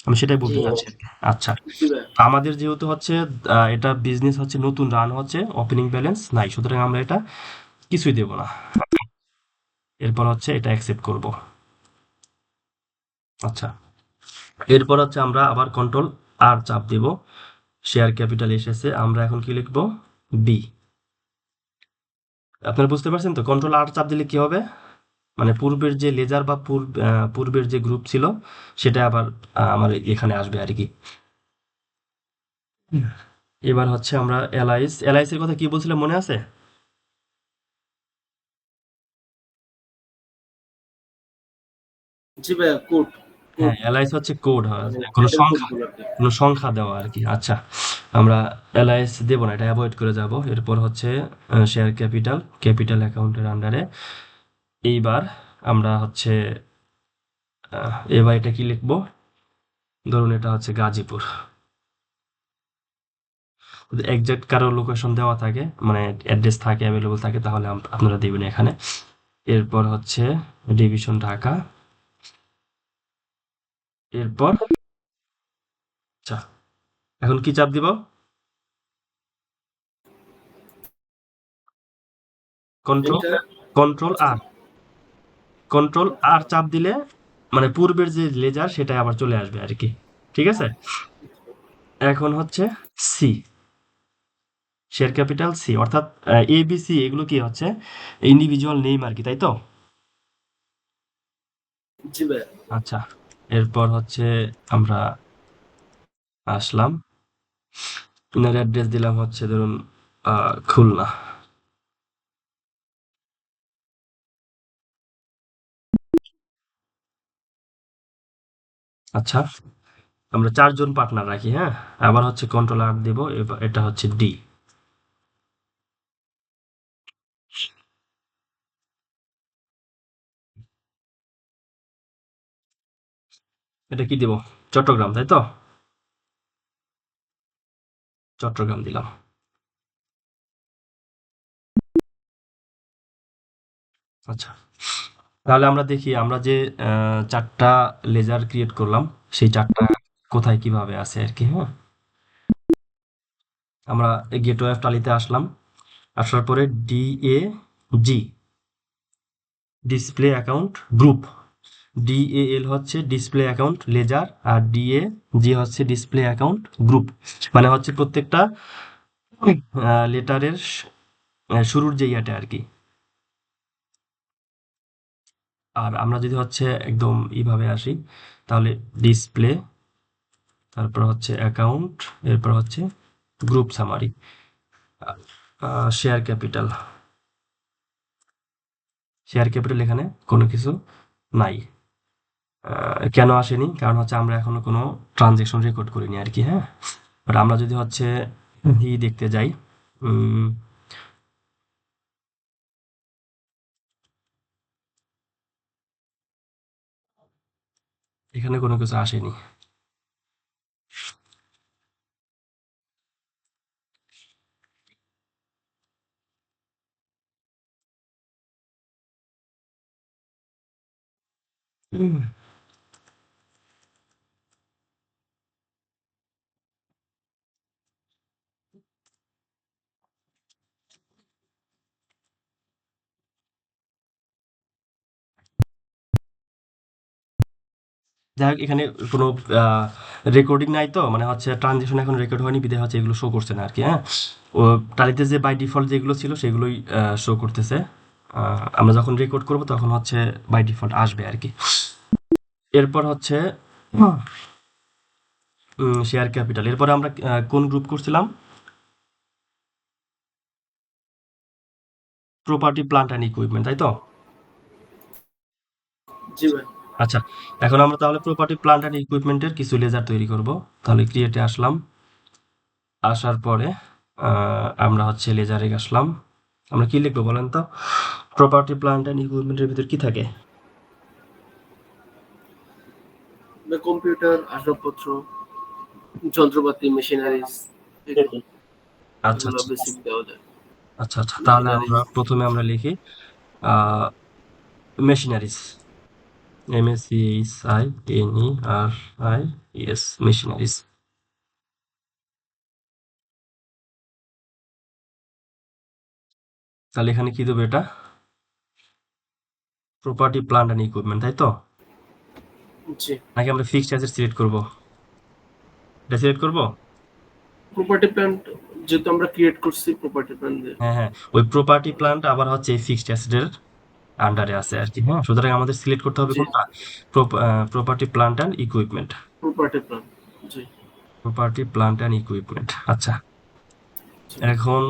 আমি সেটাই জি বলতে চাচ্ছি আর কি। আচ্ছা, জি ভাইয়া। তো আমাদের যেহেতু হচ্ছে এটা বিজনেস হচ্ছে নতুন রান হচ্ছে, ওপেনিং ব্যালেন্স নাই, সুতরাং আমরা এটা কিছুই দেব না। এরপর হচ্ছে এটা অ্যাকসেপ্ট করব। আচ্ছা, এরপর হচ্ছে আমরা আবার কন্ট্রোল আর চাপ দেব, শেয়ার ক্যাপিটাল এসেছে, আমরা এখন কি লিখব, বি। আপনারা বুঝতে পারছেন তো, কন্ট্রোল আর চাপ দিলে কি হবে, মানে পূর্বের যে লেজার বা পূর্বের যে গ্রুপ ছিল সেটা আবার আমার এখানে আসবে আর কি। এবার হচ্ছে আমরা এলআইএস এর কথা কি বলছিলাম মনে আছে? জি ভাইয়া, কোড। হ্যাঁ, কোড এলআইএস হচ্ছে কোড, মানে কোনো টাইটেল কোড সংখ্যা, গুলো আর কি। কোনো সংখ্যা দেওয়া আর কি। আচ্ছা, আমরা এলআইএস দেব না, এটা অ্যাভয়েড করে যাব। এরপর হচ্ছে শেয়ার ক্যাপিটাল, ক্যাপিটাল অ্যাকাউন্টের আন্ডারে। এইবার আমরা হচ্ছে এবার এটা কি লিখবো, ধরুন এটা হচ্ছে গাজীপুর। যদি এক্সাক্ট কারো লোকেশন দেওয়া থাকে, মানে অ্যাড্রেস থাকে, অ্যাভেলেবল থাকে, তাহলে আপনারা দেবেন এখানে। এরপর হচ্ছে ডিভিশন ঢাকা। এরপর আচ্ছা, এখন কি চাপ দিব, কন্ট্রোল এটা কন্ট্রোল আর কন্ট্রোল আর চাপ দিলে মানে পূর্বের যে লেজার সেটা আবার চলে আসবে আর কি। ঠিক আছে, এখন হচ্ছে সি, শেয়ার ক্যাপিটাল সি, অর্থাৎ এবিসি এগুলো কি হচ্ছে ইন্ডিভিজুয়াল নেম আর কি, তাই তো? জি ভাই। আচ্ছা, এরপর হচ্ছে আমরা আসলাম, ইনার অ্যাড্রেস দিলাম হচ্ছে ধরুন খুলনা। আচ্ছা, আমরা 4 জন পার্টনার রাখি, হ্যাঁ। আবার হচ্ছে কন্ট্রোল আর দেব, এটা হচ্ছে ডি। এটা কি দেব? চট্টগ্রাম, তাই তো? চট্টগ্রাম দিলাম। আচ্ছা, তাহলে আমরা দেখি আমরা যে 4টা লেজার ক্রিয়েট করলাম সেই 4টা কোথায় কিভাবে আছে আর কি, হ্যাঁ। আমরা গেটওয়ে অফ টালিতে আসলাম, আসার পরে ডিএ জি, ডিসপ্লে অ্যাকাউন্ট গ্রুপ, ডিএএল হচ্ছে ডিসপ্লে অ্যাকাউন্ট লেজার, আর ডিএ জি হচ্ছে ডিসপ্লে অ্যাকাউন্ট গ্রুপ। মানে হচ্ছে প্রত্যেকটা লেটারের শুরুর যে ইয়াটা আর কি। আর আমরা যদি হচ্ছে একদম এইভাবে আসি, তাহলে ডিসপ্লে, তারপর হচ্ছে অ্যাকাউন্ট, এরপর হচ্ছে group summary, share capital. Share capital এখানে কোনো কিছু নাই। কেন আসেনি? কারণ হচ্ছে আমরা এখনো কোনো ট্রানজেকশন রেকর্ড করিনি আর কি, হ্যাঁ। বাট আমরা যদি হচ্ছে দেখতে যাই, উম, এখানে কোনো কিছু আসেনি। উম, যাই হোক, এখানে কোনো রেকর্ডিং নাই, তো মানে হচ্ছে ট্রানজেকশন এখন রেকর্ড হয়নি, বিধায় হচ্ছে এগুলো শো করছে না আর কি, হ্যাঁ। ও টালিতে যে বাই ডিফল্ট যেগুলো ছিল সেগুলোই শো করতেছে। আমরা যখন রেকর্ড করব তখন হচ্ছে বাই ডিফল্ট আসবে আর কি। এরপর হচ্ছে শেয়ার ক্যাপিটাল। এরপরে আমরা কোন গ্রুপ করছিলাম? প্রপার্টি, প্লান্ট অ্যান্ড ইকুইপমেন্ট, তাই তো? জি ভাই। আচ্ছা, এখন আমরা তাহলে প্রপার্টি, প্লান্ট অ্যান্ড ইকুইপমেন্টের কিছু লেজার তৈরি করব। তাহলে ক্রিয়েটে আসলাম, আসার পরে আমরা হচ্ছে লেজারে আসলাম। আমরা কি লিখবো বলেন তো? প্রপার্টি, প্লান্ট অ্যান্ড ইকুইপমেন্টের ভিতর কি থাকে? কম্পিউটার, আসবাবপত্র, যন্ত্রপাতি, মেশিনারিজ, এগুলো আচ্ছা এগুলো আচ্ছা বেসিক দেওয়া যায়। আচ্ছা আচ্ছা, তাহলে মেশিনারিজ। আমরা প্রথমে আমরা লিখি মেশিনারিজ, MECHINERIES, মেশিনারিজ। তাহলে এখানে কি দেবো? এটা প্রপার্টি, প্লান্ট অ্যান্ড ইকুইপমেন্ট, তাই তো? জি। নাকি আমরা ফিক্সড অ্যাসেট সিলেক্ট করব? এটা সিলেক্ট করব? প্রপার্টি প্ল্যান্ট যেহেতু আমরা ক্রিয়েট করছি, প্রপার্টি প্ল্যান্ট দিয়ে। হ্যাঁ হ্যাঁ, ওই প্রপার্টি, প্লান্ট আবার হচ্ছে এই ফিক্সড অ্যাসেটের আন্ডারে আছে আর কি, হ্যাঁ। সুতরাং আমাদের সিলেক্ট করতে হবে জি। কোনটা? Property, plant and equipment. Property plant. G. Property, plant and equipment, আচ্ছা। জি। এখন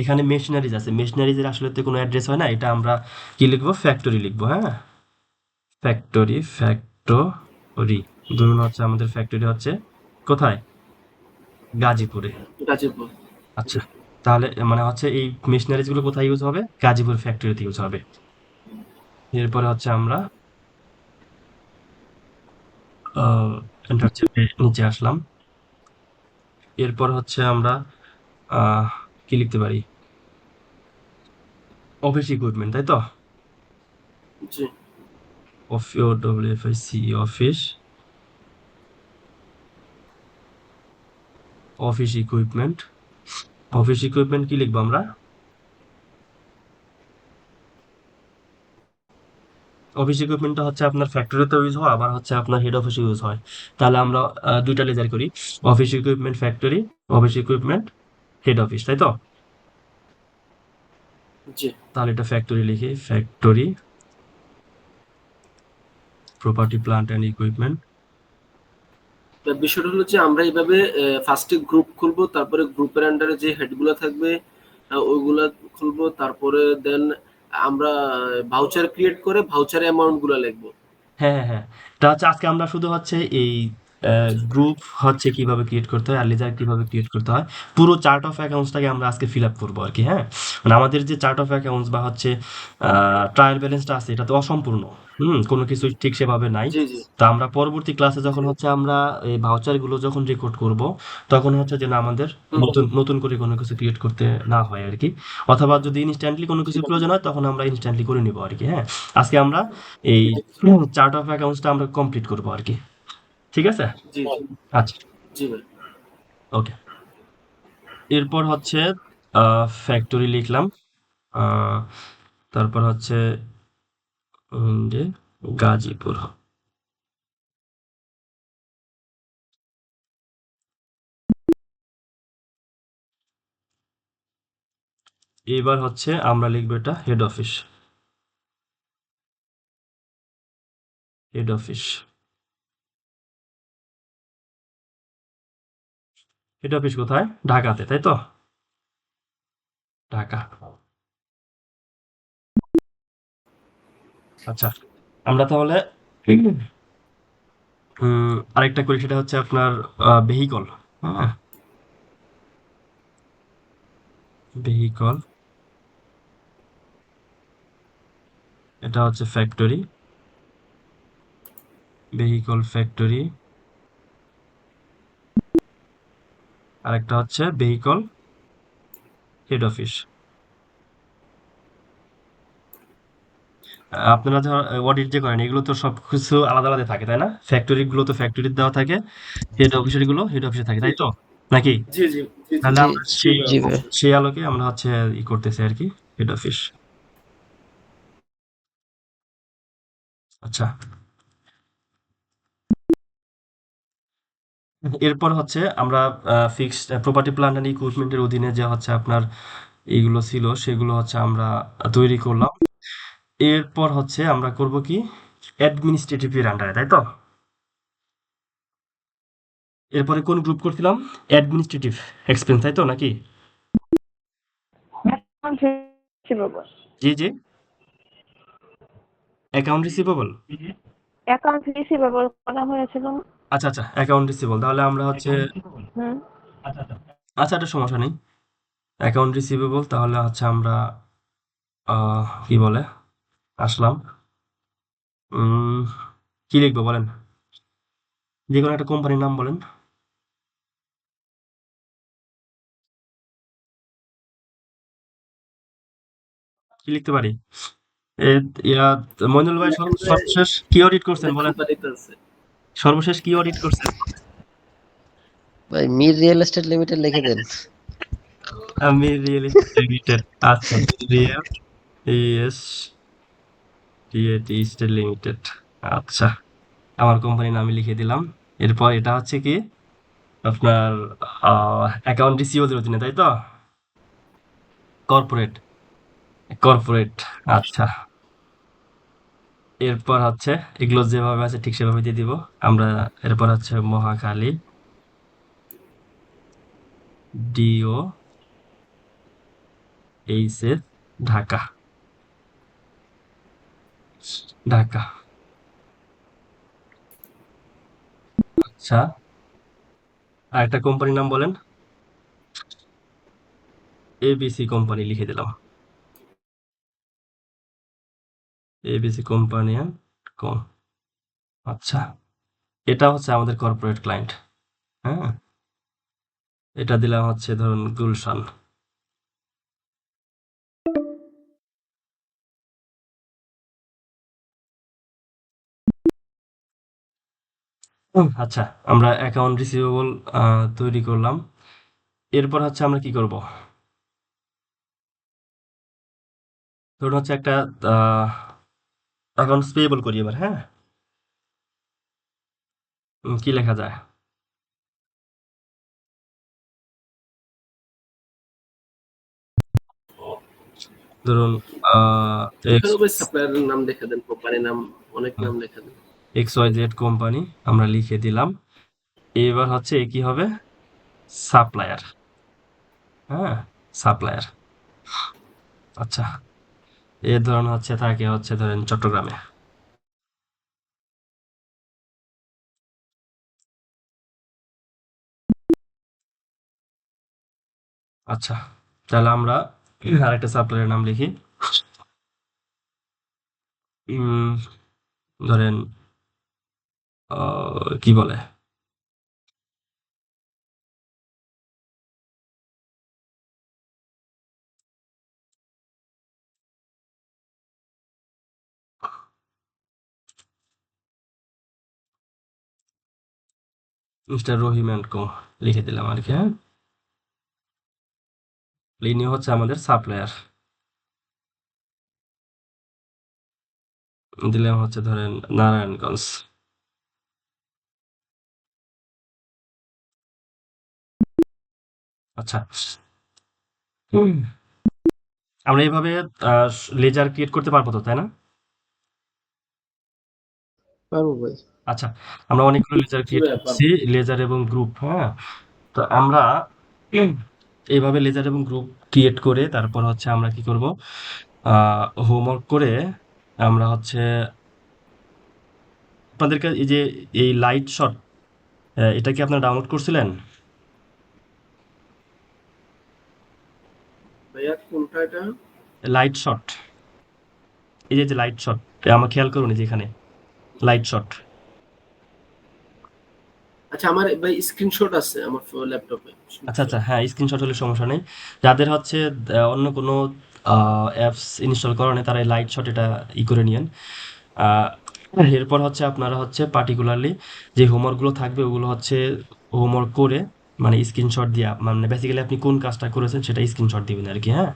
এখানে মেশিনারিজ আছে, মেশিনারিজের আসলে তো কোনো অ্যাড্রেস হয় না, এটা আমরা কি লিখবো? ফ্যাক্টরি লিখবো, হ্যাঁ। ফ্যাক্টরি ধরুন হচ্ছে আমাদের ফ্যাক্টরি হচ্ছে কোথায়? গাজীপুরে। গাজীপুর। জি। আচ্ছা, তাহলে মানে হচ্ছে এই মেশিনারিজ গুলো কোথায় ইউজ হবে? গাজীপুর ফ্যাক্টরিতে ইউজ হবে। এরপরে হচ্ছে আমরা এন্টার চেপে নিচে আসলাম। এরপর হচ্ছে আমরা আহ, কি লিখতে পারি? অফিস ইকুইপমেন্ট, তাই তো? জি। OFIC, office, office equipment. Office equipment কি লিখবো আমরা? অফিস ইকুইপমেন্টটা হচ্ছে আপনার ফ্যাক্টরিতে ইউজ হয়, আবার হচ্ছে আপনার হেড অফিসে ইউজ হয়। তাহলে আমরা দুইটা লেজার করি, office equipment factory, office equipment head office, তাই তো? জি। তাহলে এটা ফ্যাক্টরি লিখি, factory property plant and equipment. বিষয়টা হলো যে আমরা এইভাবে ফার্স্টে গ্রুপ খুলবো, তারপরে গ্রুপের আন্ডারে যে হেডগুলো থাকবে ওইগুলা খুলবো, তারপরে দেন আমরা ভাউচার ক্রিয়েট করে ভাউচার অ্যামাউন্ট গুলো লিখবো। হ্যাঁ হ্যাঁ হ্যাঁ, এটা হচ্ছে আজকে আমরা শুধু হচ্ছে এই গ্রুপ হচ্ছে কিভাবে ক্রিয়েট করতে হয় আর লেজার কিভাবে ক্রিয়েট করতে হয়, পুরো চার্ট অফ অ্যাকাউন্টসটাকে আমরা আজকে ফিল আপ করবো আর কি। হ্যাঁ, মানে আমাদের যে চার্ট অফ অ্যাকাউন্টস বা হচ্ছে ট্রায়াল ব্যালেন্সটা আছে, এটা তো অসম্পূর্ণ। কোনো কিছু ঠিক সেভাবে নাই। জি জি তো আমরা পরবর্তী ক্লাসে যখন জি। হচ্ছে আমরা এই ভাউচারগুলো যখন রেকর্ড করব, তখন হচ্ছে যেন আমাদের হুম, নতুন নতুন করে কোনো কিছু ক্রিয়েট করতে না হয় আর কি। অথবা যদি ইনস্ট্যান্টলি কোনো কিছু ঠিক আছে। প্রয়োজন হয়, তখন আমরা ইনস্ট্যান্টলি করে নিব আর কি। হ্যাঁ, আজকে আমরা এই চার্ট অফ অ্যাকাউন্টসটা আমরা কমপ্লিট করবো আর কি। ঠিক আছে? জি জি আচ্ছা, জি ভাই। ওকে। এরপর হচ্ছে ফ্যাক্টরি লিখলাম। আহ, তারপর হচ্ছে যে গাজীপুর। এবার হচ্ছে আমরা লিখবো এটা head office, head office, head office কোথায়? ঢাকাতে, তাই তো? ঢাকা। আচ্ছা, আমরা তাহলে আরেকটা করি, সেটা হচ্ছে আপনার ভেহিকল। হ্যাঁ, ভেহিকল, এটা হচ্ছে ফ্যাক্টরি, ভেহিকল ফ্যাক্টরি, আরেকটা হচ্ছে ভেহিকল হেড অফিস। আপনারা ধর অডিট যে করেন, এগুলো তো সবকিছু আলাদা আলাদা থাকে, তাই না? ফ্যাক্টরি গুলো তো ফ্যাক্টরির দেওয়া থাকে, হেড অফিসের গুলো হেড অফিসে থাকে, তাই তো? নাকি? জি জি জি জি তাহলে জি আমরা জি সেই ভাই, জি ভাই। অবশ্যই। সেই আলোকে আমরা হচ্ছে করতেছি আর কি, হেড অফিস। আচ্ছা, এরপর হচ্ছে আমরা ফিক্সড প্রপার্টি প্ল্যান্ট এন্ড ইকুইপমেন্টের অধীনে যে হচ্ছে আপনার এইগুলো ছিল, সেগুলো হচ্ছে আমরা তৈরি করলাম। এরপর হচ্ছে আমরা করব কি, অ্যাডমিনিস্ট্রেটিভ এর আন্ডারে, তাই তো? এরপরে কোন গ্রুপ করছিলাম? অ্যাডমিনিস্ট্রেটিভ এক্সপেন্স, তাই তো নাকি? Account receivable. জি জি, অ্যাকাউন্ট রিসিভেবল। অ্যাকাউন্ট রিসিভেবল করা হয়েছিল না? আচ্ছা আচ্ছা, অ্যাকাউন্ট রিসিভেবল, তাহলে আমরা হচ্ছে হুম। আচ্ছা, এটা সমস্যা নেই। অ্যাকাউন্ট রিসিভেবল, তাহলে হচ্ছে আমরা কি বলে আসলাম। উম, কি লিখবো বলেন? যে কোনো একটা কোম্পানির নাম বলেন। কি লিখতে পারি? এ, ইয়া, মইনুল ভাই, সর্বশেষ কি অডিট করছেন অনেক বলেন? কোম্পানি তো আছে। সর্বশেষ কি অডিট করছেন? ভাই মির রিয়েল এস্টেট লিমিটেড লিখে দেন। আমি রিয়েল এস্টেট লিমিটেড। আচ্ছা, রিয়েল এস এস্টেট লিমিটেড। আচ্ছা, আমার কোম্পানির নামে লিখে দিলাম। এরপর এটা হচ্ছে কি আপনার অ্যাকাউন্ট রিসিভেবলের অধীনে, তাই তো? Corporate, corporate. আচ্ছা, এরপর হচ্ছে এগুলো যেভাবে আছে ঠিক সেভাবে দিয়ে দিব আমরা। এরপর হচ্ছে Mohakhali, D O H S, Dhaka, Dhaka. আচ্ছা, আর একটা কোম্পানির নাম বলেন। এবিসি কোম্পানি লিখে দিলাম, এবিসি কোম্পানি অ্যান্ড কম। আচ্ছা, এটা হচ্ছে আমাদের কর্পোরেট ক্লায়েন্ট। হ্যাঁ, এটা দিলাম হচ্ছে ধরুন গুলশান। আচ্ছা, আমরা অ্যাকাউন্ট রিসিভেবল তৈরি করলাম। এরপর হচ্ছে আমরা কি করব? ধরুন হচ্ছে একটা অ্যাকাউন্টস পেয়েবল করি এবার, হ্যাঁ। কি লেখা যায়? ধরুন এক্স এখানে ভাই সাপ্লায়ারের নাম লেখা দেন, কোম্পানির নাম, অনেক নাম লেখা দেন। এক্স ওয়াই জেড কোম্পানি আমরা লিখে দিলাম। এবার হচ্ছে এ কি হবে? সাপ্লায়ার। হ্যাঁ, সাপ্লায়ার। আচ্ছা, এর ধরুন হচ্ছে থাকে হচ্ছে ধরেন চট্টগ্রামে। আচ্ছা, তাহলে আমরা আরেকটা সাপ্লায়ারের নাম লিখি। উম, ধরেন কি বলে, মিস্টার রহিম অ্যান্ড কো লিখে দিলাম আর কি, হ্যাঁ। ইনি হচ্ছে আমাদের সাপ্লায়ার। দিলাম হচ্ছে ধরেন নারায়ণগঞ্জ। আচ্ছা, হুম, আমরা এইভাবে লেজার ক্রিয়েট করতে পারবো তো, তাই না? পারবো ভাই। আচ্ছা, আমরা অনেকগুলো লেজার জি ক্রিয়েট ভাইয়া করছি, পারবো। লেজার এবং গ্রুপ, হ্যাঁ। তো আমরা উম, এইভাবে লেজার এবং গ্রুপ ক্রিয়েট করে তারপর হচ্ছে আমরা কি করব, হোমওয়ার্ক করে আমরা হচ্ছে আপনাদেরকে এই যে এই লাইট শট, এটা কি আপনারা ডাউনলোড করছিলেন? ভাইয়া কোনটা এটা? লাইট শট, এই যে লাইট শট, আমার খেয়াল করুন এই যে এখানে লাইট শট। আচ্ছা, আমার ভাই স্ক্রিনশট আছে আমার ল্যাপটপে, আচ্ছা সমস্যা আচ্ছা, নেই। হ্যাঁ, স্ক্রিনশট হলে সমস্যা নেই। যাদের হচ্ছে অন্য কোনো অ্যাপস ইনস্টল করা নেই তারা এই লাইট শট এটা করে নিয়েন। আহ, এরপর হচ্ছে আপনারা হচ্ছে পার্টিকুলারলি যে হোমওয়ার্কগুলো থাকবে ওগুলো হচ্ছে হোমওয়ার্ক করে মানে স্ক্রিনশট দিয়ে মানে বেসিক্যালি আপনি কোন কাজটা করেছেন সেটা স্ক্রিনশট দিবেন আর কি, হ্যাঁ।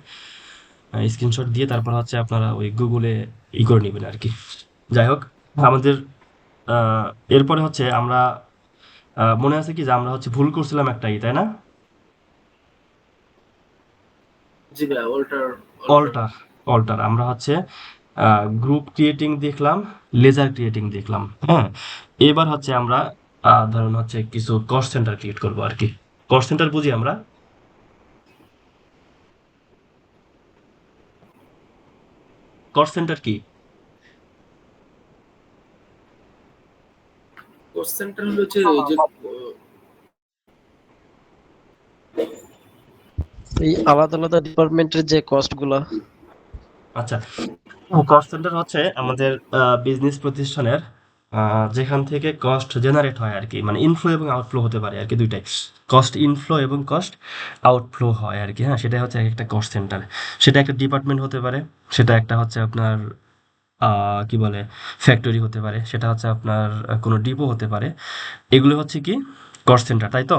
স্ক্রিনশট দিয়ে তারপর হচ্ছে আপনারা ওই গুগলে করে নেবেন আর কি। যাই হোক, আমাদের আহ, এরপরে হচ্ছে আমরা মনে আছে কি যে আমরা হচ্ছে ভুল করছিলাম একটাই, তাই না? জি ভাইয়া, অল্টার। অল্টার। অল্টার আমরা হচ্ছে গ্রুপ ক্রিয়েটিং দেখলাম, লেজার ক্রিয়েটিং দেখলাম, হ্যাঁ। এবার হচ্ছে আমরা ধরুন হচ্ছে কিছু কস্ট সেন্টার ক্রিয়েট করবো আর কি। কস্ট সেন্টার বুঝি আমরা? কস্ট সেন্টার কি? কোর্স সেন্টার হলো যে এই যে এই আলাদা আলাদা ডিপার্টমেন্টের যে কস্ট গুলা। আচ্ছা, কস্ট সেন্টার হচ্ছে আমাদের বিজনেস প্রতিষ্ঠানের যেখান থেকে কস্ট জেনারেট হয় আর কি, মানে ইনফ্লো এবং আউটফ্লো হতে পারে আর কি, দুইটাই। কস্ট ইনফ্লো এবং কস্ট আউটফ্লো হয় আর কি, হ্যাঁ। সেটাই হচ্ছে একটা কস্ট সেন্টার। সেটা একটা ডিপার্টমেন্ট হতে পারে, সেটা একটা হচ্ছে আপনার কি বলে ফ্যাক্টরি হতে পারে, সেটা হচ্ছে আপনার কোনো ডিপো হতে পারে। এগুলো হচ্ছে কি কস্ট সেন্টার, তাই তো?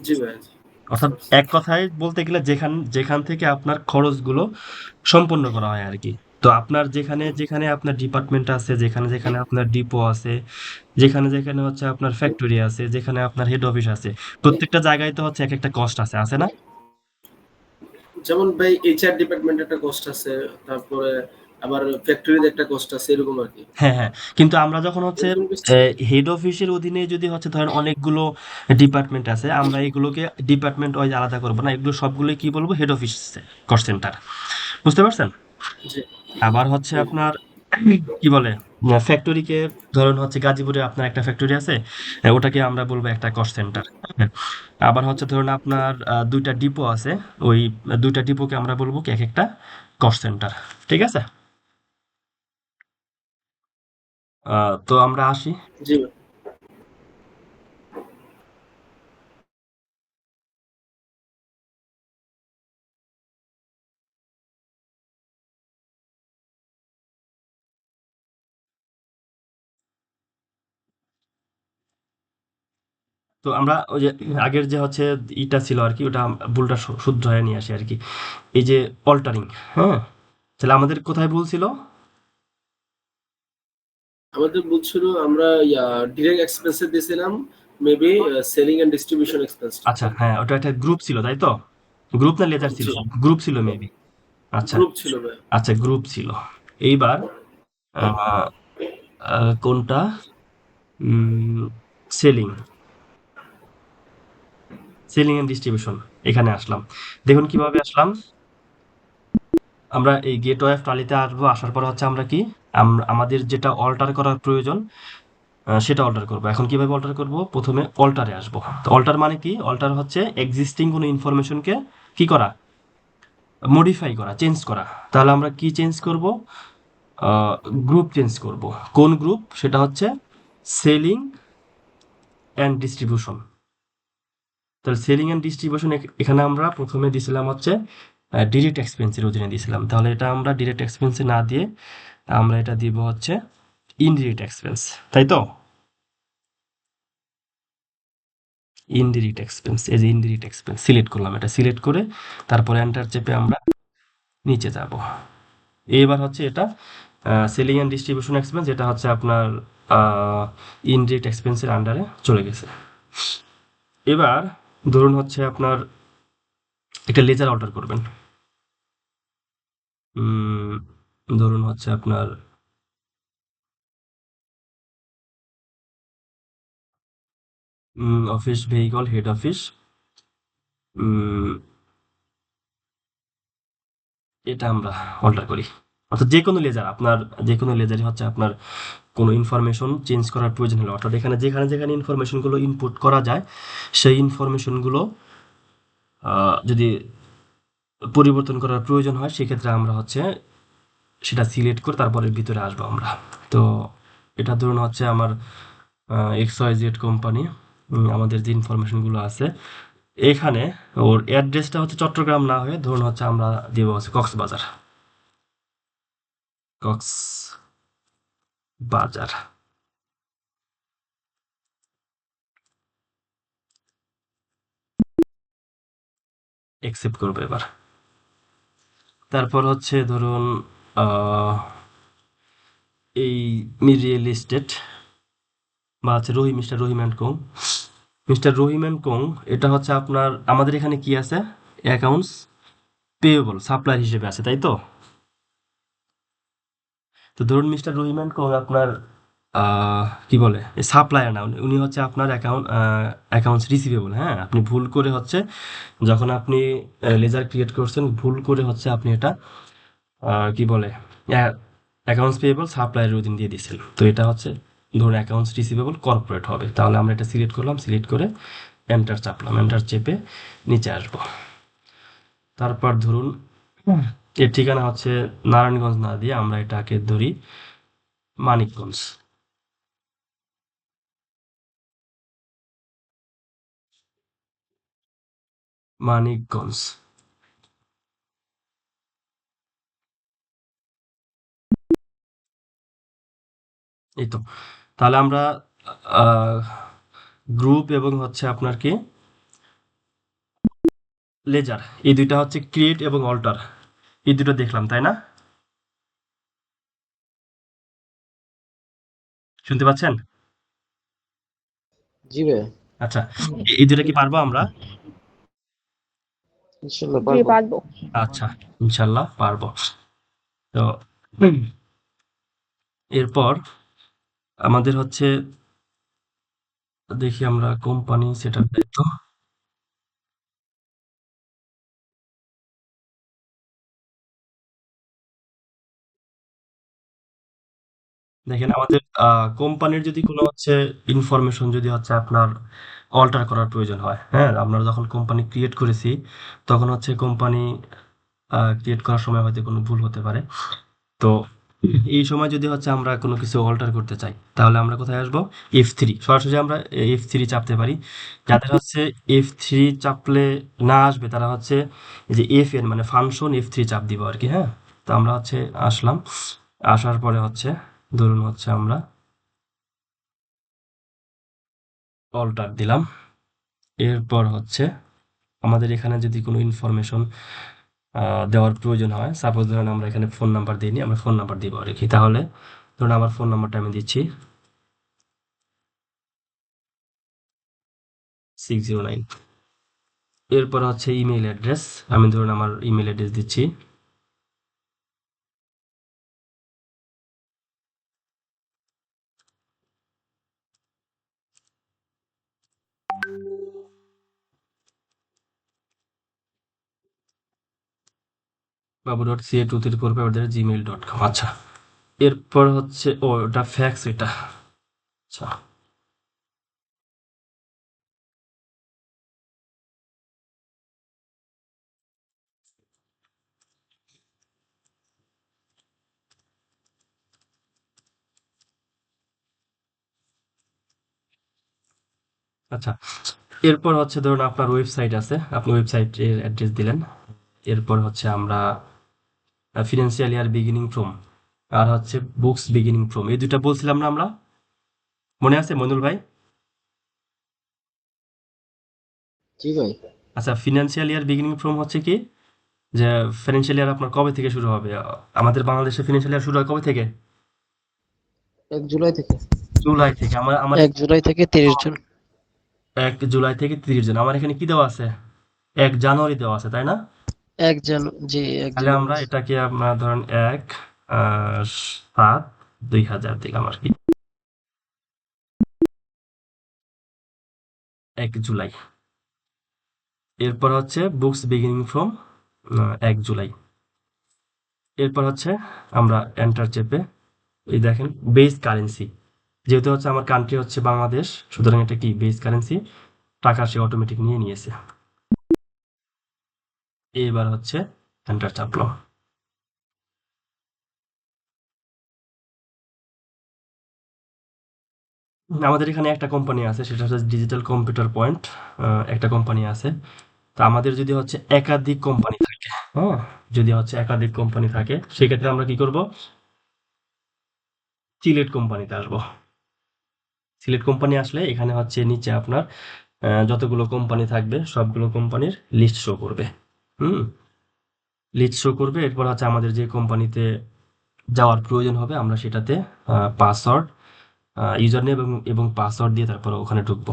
জি ভাইয়া, জি, বুঝতে অর্থাৎ পারছি। এক কথায় বলতে গেলে যেখান যেখান থেকে আপনার খরচগুলো সম্পন্ন করা হয় আর কি। তো আপনার যেখানে যেখানে আপনার ডিপার্টমেন্ট আছে, যেখানে যেখানে আপনার ডিপো আছে, যেখানে যেখানে হচ্ছে আপনার ফ্যাক্টরি আছে, যেখানে আপনার হেড অফিস আছে, প্রত্যেকটা জায়গায় তো হচ্ছে এক একটা কস্ট আছে, আছে না? যেমন ভাই এইচআর ডিপার্টমেন্ট একটা কষ্ট আছে, তারপরে আবার ফ্যাক্টরিতে একটা কষ্ট আছে, এরকম আর কি। হ্যাঁ হ্যাঁ, কিন্তু আমরা যখন হচ্ছে এরকম কিছু। হেড অফিসের অধীনে যদি হচ্ছে ধরেন অনেকগুলো ডিপার্টমেন্ট আছে, আমরা এগুলোকে ডিপার্টমেন্ট ওয়াইজ আলাদা করবো না, এগুলো সবগুলোই কি বলবো, হেড অফিস কস্ট সেন্টার। বুঝতে পারছেন? জি। আবার হচ্ছে হুম। আপনার কি বলে ফ্যাক্টরিকে, ধরুন হচ্ছে গাজীপুরে আপনার একটা ফ্যাক্টরি আছে, ওটাকে আমরা বলবো একটা কস্ট সেন্টার। আবার হচ্ছে ধরুন আপনার দুইটা ডিপো আছে, ওই দুইটা ডিপোকে আমরা বলবো কি এক একটা কস্ট সেন্টার। ঠিক আছে, তো আমরা আসি। জি ভাই। তো তো আমরা ওই যে আগের যে হচ্ছে ইটা ছিল আর কি, ওটা ভুলটা শুদ্ধ হয়ে নিয়ে আসি আর কি। এই যে অল্টারিং, হ্যাঁ, তাহলে আমাদের কোথায় ভুল ছিল? আমাদের বলছিল আমরা ডিরেক্ট এক্সপেন্সে দিয়েছিলাম maybe selling and distribution expense. আচ্ছা হ্যাঁ, ওটা একটা গ্রুপ ছিল তাই তো? গ্রুপ না লেজার ছিল? জি, গ্রুপ ছিল মেবি। আচ্ছা গ্রুপ ছিল ভাই। আচ্ছা, গ্রুপ ছিল। এইবার আহ, কোনটা? সেলিং, সেলিং এন্ড ডিস্ট্রিবিউশন, এখানে আসলাম। দেখুন কিভাবে আসলাম। আমরা এই গেটওয়ে অফ টালিতে আসবো, আসার পর হচ্ছে আমরা কি, আমাদের যেটা অল্টার করার প্রয়োজন সেটা অল্টার করব। এখন কিভাবে অল্টার করব? প্রথমে অল্টারে আসবো। তো অল্টার মানে কি? অল্টার হচ্ছে এক্সিস্টিং কোনো ইনফরমেশনকে কি করা, মডিফাই করা, চেঞ্জ করা। তাহলে আমরা কি চেঞ্জ করব? গ্রুপ চেঞ্জ করব। কোন গ্রুপ? সেটা হচ্ছে সেলিং অ্যান্ড ডিস্ট্রিবিউশন। তাহলে সেলিং অ্যান্ড ডিস্ট্রিবিউশন এখানে আমরা প্রথমে দিয়েছিলাম হচ্ছে ডিরেক্ট এক্সপেন্সের অধীনে দিয়েছিলাম। তাহলে এটা আমরা ডিরেক্ট এক্সপেন্সে না দিয়ে আমরা এটা দিব হচ্ছে ইনডিরেক্ট এক্সপেন্স, তাই তো? ইনডিরেক্ট এক্সপেন্স, এই যে ইনডিরেক্ট এক্সপেন্স সিলেক্ট করলাম, এটা সিলেক্ট করে তারপরে এন্টার চেপে আমরা নিচে যাব। এবার হচ্ছে এটা সেলিং অ্যান্ড ডিস্ট্রিবিউশন এক্সপেন্স, এটা হচ্ছে আপনার ইনডিরেক্ট এক্সপেন্সের আন্ডারে চলে গেছে। এবার ধরুন হচ্ছে আপনার একটা লেজার অর্ডার করবেন। ধরুন হচ্ছে আপনার অফিস ভেহিকল হেড অফিস, এটা আমরা অল্টার করি। অর্থাৎ যে কোনো লেজার, আপনার যে কোনো লেজারই হচ্ছে আপনার কোনো ইনফরমেশন চেঞ্জ করার প্রয়োজন হলো, অর্থাৎ এখানে যেখানে যেখানে ইনফরমেশনগুলো ইনপুট করা যায় সেই ইনফরমেশনগুলো যদি পরিবর্তন করার প্রয়োজন হয় সেক্ষেত্রে আমরা হচ্ছে সেটা সিলেক্ট করে তারপরে ভিতরে আসবো আমরা। তো এটা ধরুন হচ্ছে আমার XYZ কোম্পানি, আমাদের যে ইনফরমেশনগুলো আছে এখানে, ওর অ্যাড্রেসটা হচ্ছে চট্টগ্রাম না হয়ে ধরুন হচ্ছে আমরা দিব হচ্ছে কক্সবাজার, কক্সবাজার। অ্যাকসেপ্ট করবো এবার। তারপর হচ্ছে ধরুন এই রিয়েল এস্টেট বা হচ্ছে mister Rahim and co, mister Rahim and co, এটা হচ্ছে আপনার আমাদের এখানে কি আছে? অ্যাকাউন্টস পেয়েবল সাপ্লায়ার হিসেবে আছে, তাই তো? তো ধরুন মিস্টার রহিম অ্যান্ড কোং আপনার কি বলে, সাপ্লায়ার না, উনি হচ্ছে আপনার অ্যাকাউন্টস রিসিভেবল। হ্যাঁ, আপনি ভুল করে হচ্ছে যখন আপনি লেজার ক্রিয়েট করছেন ভুল করে হচ্ছে আপনি এটা কি বলে অ্যাকাউন্টস পেয়েবল সাপ্লায়ারের অধীন দিয়ে দিয়েছেন। তো এটা হচ্ছে ধরুন অ্যাকাউন্টস রিসিভেবল কর্পোরেট হবে। তাহলে আমরা এটা সিলেক্ট করলাম, সিলেক্ট করে এন্টার চাপলাম, এন্টার চেপে নিচে আসবো। তারপর ধরুন এর ঠিকানা হচ্ছে নারায়ণগঞ্জ না দিয়ে আমরা এটাকে ধরি মানিকগঞ্জ। মানিকগঞ্জ, এই তো। তাহলে আমরা গ্রুপ এবং হচ্ছে আপনার কি লেজার, এই দুইটা হচ্ছে ক্রিয়েট এবং অল্টার, এই দুটো দেখলাম, তাই না? শুনতে পাচ্ছেন? জি ভাই, আচ্ছা, এই দুটো কি পারবো আমরা? ইনশাল্লাহ জি পারবো। পারবো। আচ্ছা, ইনশাল্লাহ পারবো। তো এরপর আমাদের হচ্ছে দেখি আমরা কোম্পানি সেটার দায়িত্ব। দেখেন আমাদের কোম্পানির যদি কোনো হচ্ছে ইনফরমেশন যদি হচ্ছে আপনার অল্টার করার প্রয়োজন হয়, হ্যাঁ, আমরা যখন কোম্পানি ক্রিয়েট করেছি তখন হচ্ছে কোম্পানি ক্রিয়েট করার সময় হয়তো কোনো ভুল হতে পারে। তো এই সময় যদি হচ্ছে আমরা কোনো কিছু অল্টার করতে চাই তাহলে আমরা কোথায় আসবো? F3, সরাসরি আমরা F3 চাপতে পারি। যাদের হচ্ছে F3 চাপলে না আসবে তারা হচ্ছে এই যে FN মানে ফাংশন F3 চাপ দিব আর কি। হ্যাঁ, তো আমরা হচ্ছে আসলাম, আসার পরে হচ্ছে ধরুন হচ্ছে আমরা অল্টার দিলাম, এরপর হচ্ছে আমাদের এখানে যদি কোনো ইনফরমেশন দেওয়ার প্রয়োজন হয়, সাপোজ ধরেন আমরা এখানে ফোন নাম্বার দিইনি, আমরা ফোন নাম্বার দিব আর কি। তাহলে ধরুন আমার ফোন নাম্বারটা আমি দিচ্ছি 609। এরপর হচ্ছে ইমেইল অ্যাড্রেস, আমি ধরুন আমার ইমেইল অ্যাড্রেস দিচ্ছি babu.ca2345@gmail.com। আচ্ছা, এরপর হচ্ছে ওটা ফ্যাক্স, এটা আচ্ছা। আচ্ছা, এরপর হচ্ছে ধরুন আপনার ওয়েবসাইট আছে, আপনি ওয়েবসাইটের অ্যাড্রেস দিলেন। এরপর হচ্ছে আমরা ফিনান্সিয়াল ইয়ার বিগিনিং ফ্রম আর হচ্ছে বুকস বিগিনিং ফ্রম, এই দুইটা বলছিলাম না আমরা, মনে আছে মইনুল ভাই? জি ভাই। আচ্ছা, ফিনান্সিয়াল ইয়ার বিগিনিং ফ্রম হচ্ছে কি, যে ফিনান্সিয়াল ইয়ার আপনার কবে থেকে শুরু হবে? আমাদের বাংলাদেশে ফিনান্সিয়াল ইয়ার শুরু হয় কবে থেকে? 1 জুলাই থেকে। জুলাই থেকে। আমার আমার 1 জুলাই থেকে 30 জন। 1 জুলাই থেকে 30 জন। আমার এখানে কি দেওয়া আছে? 1 জানুয়ারি দেওয়া আছে, তাই না? জি, এক তাহলে জানুয়ারি। আমরা এটাকে আপনার ধরেন 1/7/2000 দিলাম আর কি, 1 জুলাই। এরপর হচ্ছে বুকস বিগিনিং ফ্রম 1 জুলাই। এরপর হচ্ছে আমরা এন্টার চেপে এই দেখেন বেস কারেন্সি, যেহেতু হচ্ছে আমার কান্ট্রি হচ্ছে বাংলাদেশ, সুতরাং এটা কি বেস কারেন্সি, টাকা সে অটোমেটিক নিয়ে নিয়েছে। এবার হচ্ছে এন্টার চাপলো। আমাদের এখানে একটা কোম্পানি আছে, সেটা হচ্ছে ডিজিটাল কম্পিউটার পয়েন্ট, একটা কোম্পানি আছে। তা আমাদের যদি হচ্ছে একাধিক কোম্পানি থাকে, হ্যাঁ, যদি হচ্ছে একাধিক কোম্পানি থাকে, সেক্ষেত্রে আমরা কি করব, সিলেট কোম্পানিতে আসবো। সিলেট কোম্পানি আসলে এখানে হচ্ছে নিচে আপনার যতগুলো কোম্পানি থাকবে সবগুলো কোম্পানির লিস্ট শো করবে। হুম, লিস্ট শো করবে। এরপর হচ্ছে আমাদের যে কোম্পানিতে যাওয়ার প্রয়োজন হবে আমরা সেটাতে পাসওয়ার্ড, ইউজার নেম এবং পাসওয়ার্ড দিয়ে তারপর ওখানে ঢুকবো।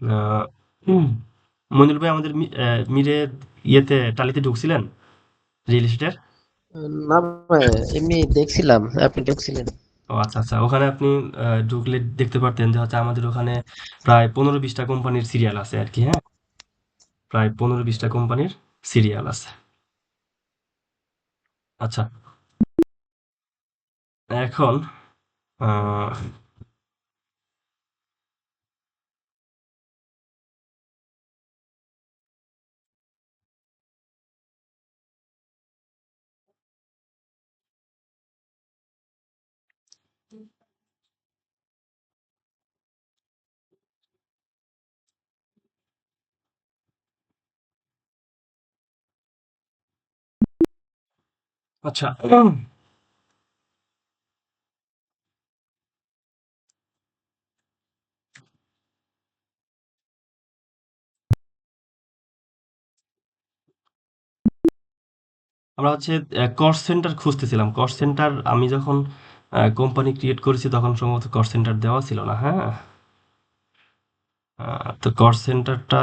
আহ, হুম, মনির ভাই আমাদের মিরে ইয়েতে টালিতে ঢুকছিলেন রিয়েল এস্টেটের? না ভাই, এমনি দেখছিলাম আপনি ঢুকছিলেন। ও আচ্ছা আচ্ছা, ওখানে আপনি ঢুকলে দেখতে পারতেন যে হচ্ছে আমাদের ওখানে প্রায় 15-20টা কোম্পানির সিরিয়াল আছে আর কি। হ্যাঁ, প্রায় 15-20টা কোম্পানির সিরিয়াল আছে। আচ্ছা, এখন আহ, আচ্ছা, আমরা হচ্ছে কস্ট সেন্টার খুঁজতেছিলাম। কস্ট সেন্টার আমি যখন কোম্পানি ক্রিয়েট করেছি তখন সম্ভবত কস্ট সেন্টার দেওয়া ছিল না। হ্যাঁ, তো কস্ট সেন্টারটা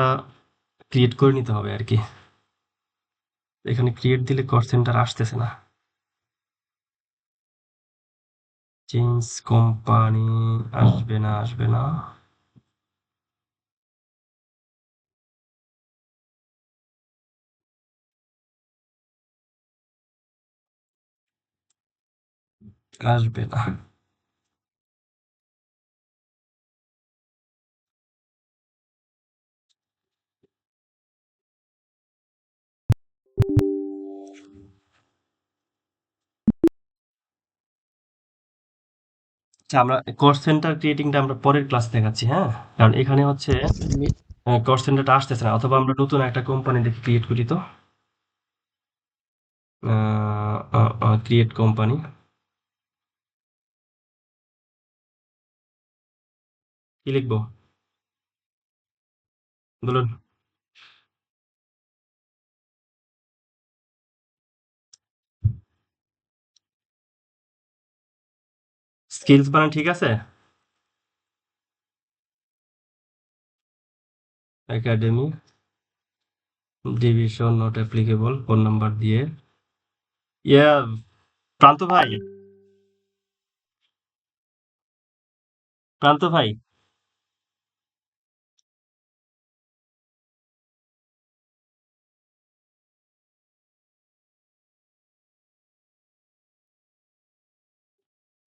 ক্রিয়েট করে নিতে হবে আর কি। এখানে ক্রিয়েট দিলে কস্ট সেন্টার আসতেছে না। চেঞ্জ কোম্পানি, আসবে না আসবে না, আসবে না। আচ্ছা, আমরা কস্ট সেন্টার ক্রিয়েটিংটা আমরা পরের ক্লাস দেখাচ্ছি। হ্যাঁ, কারণ এখানে হচ্ছে মি- কস্ট সেন্টারটা আসতেছে না। অথবা আমরা নতুন একটা কোম্পানি দেখে ক্রিয়েট করি তো, ক্রিয়েট কোম্পানি, কি লিখবো? বলুন। স্কিলস বানান ঠিক আছে? Academy division not applicable phone number দিয়ে। ইয়া প্রান্ত ভাই, প্রান্ত ভাই,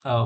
ও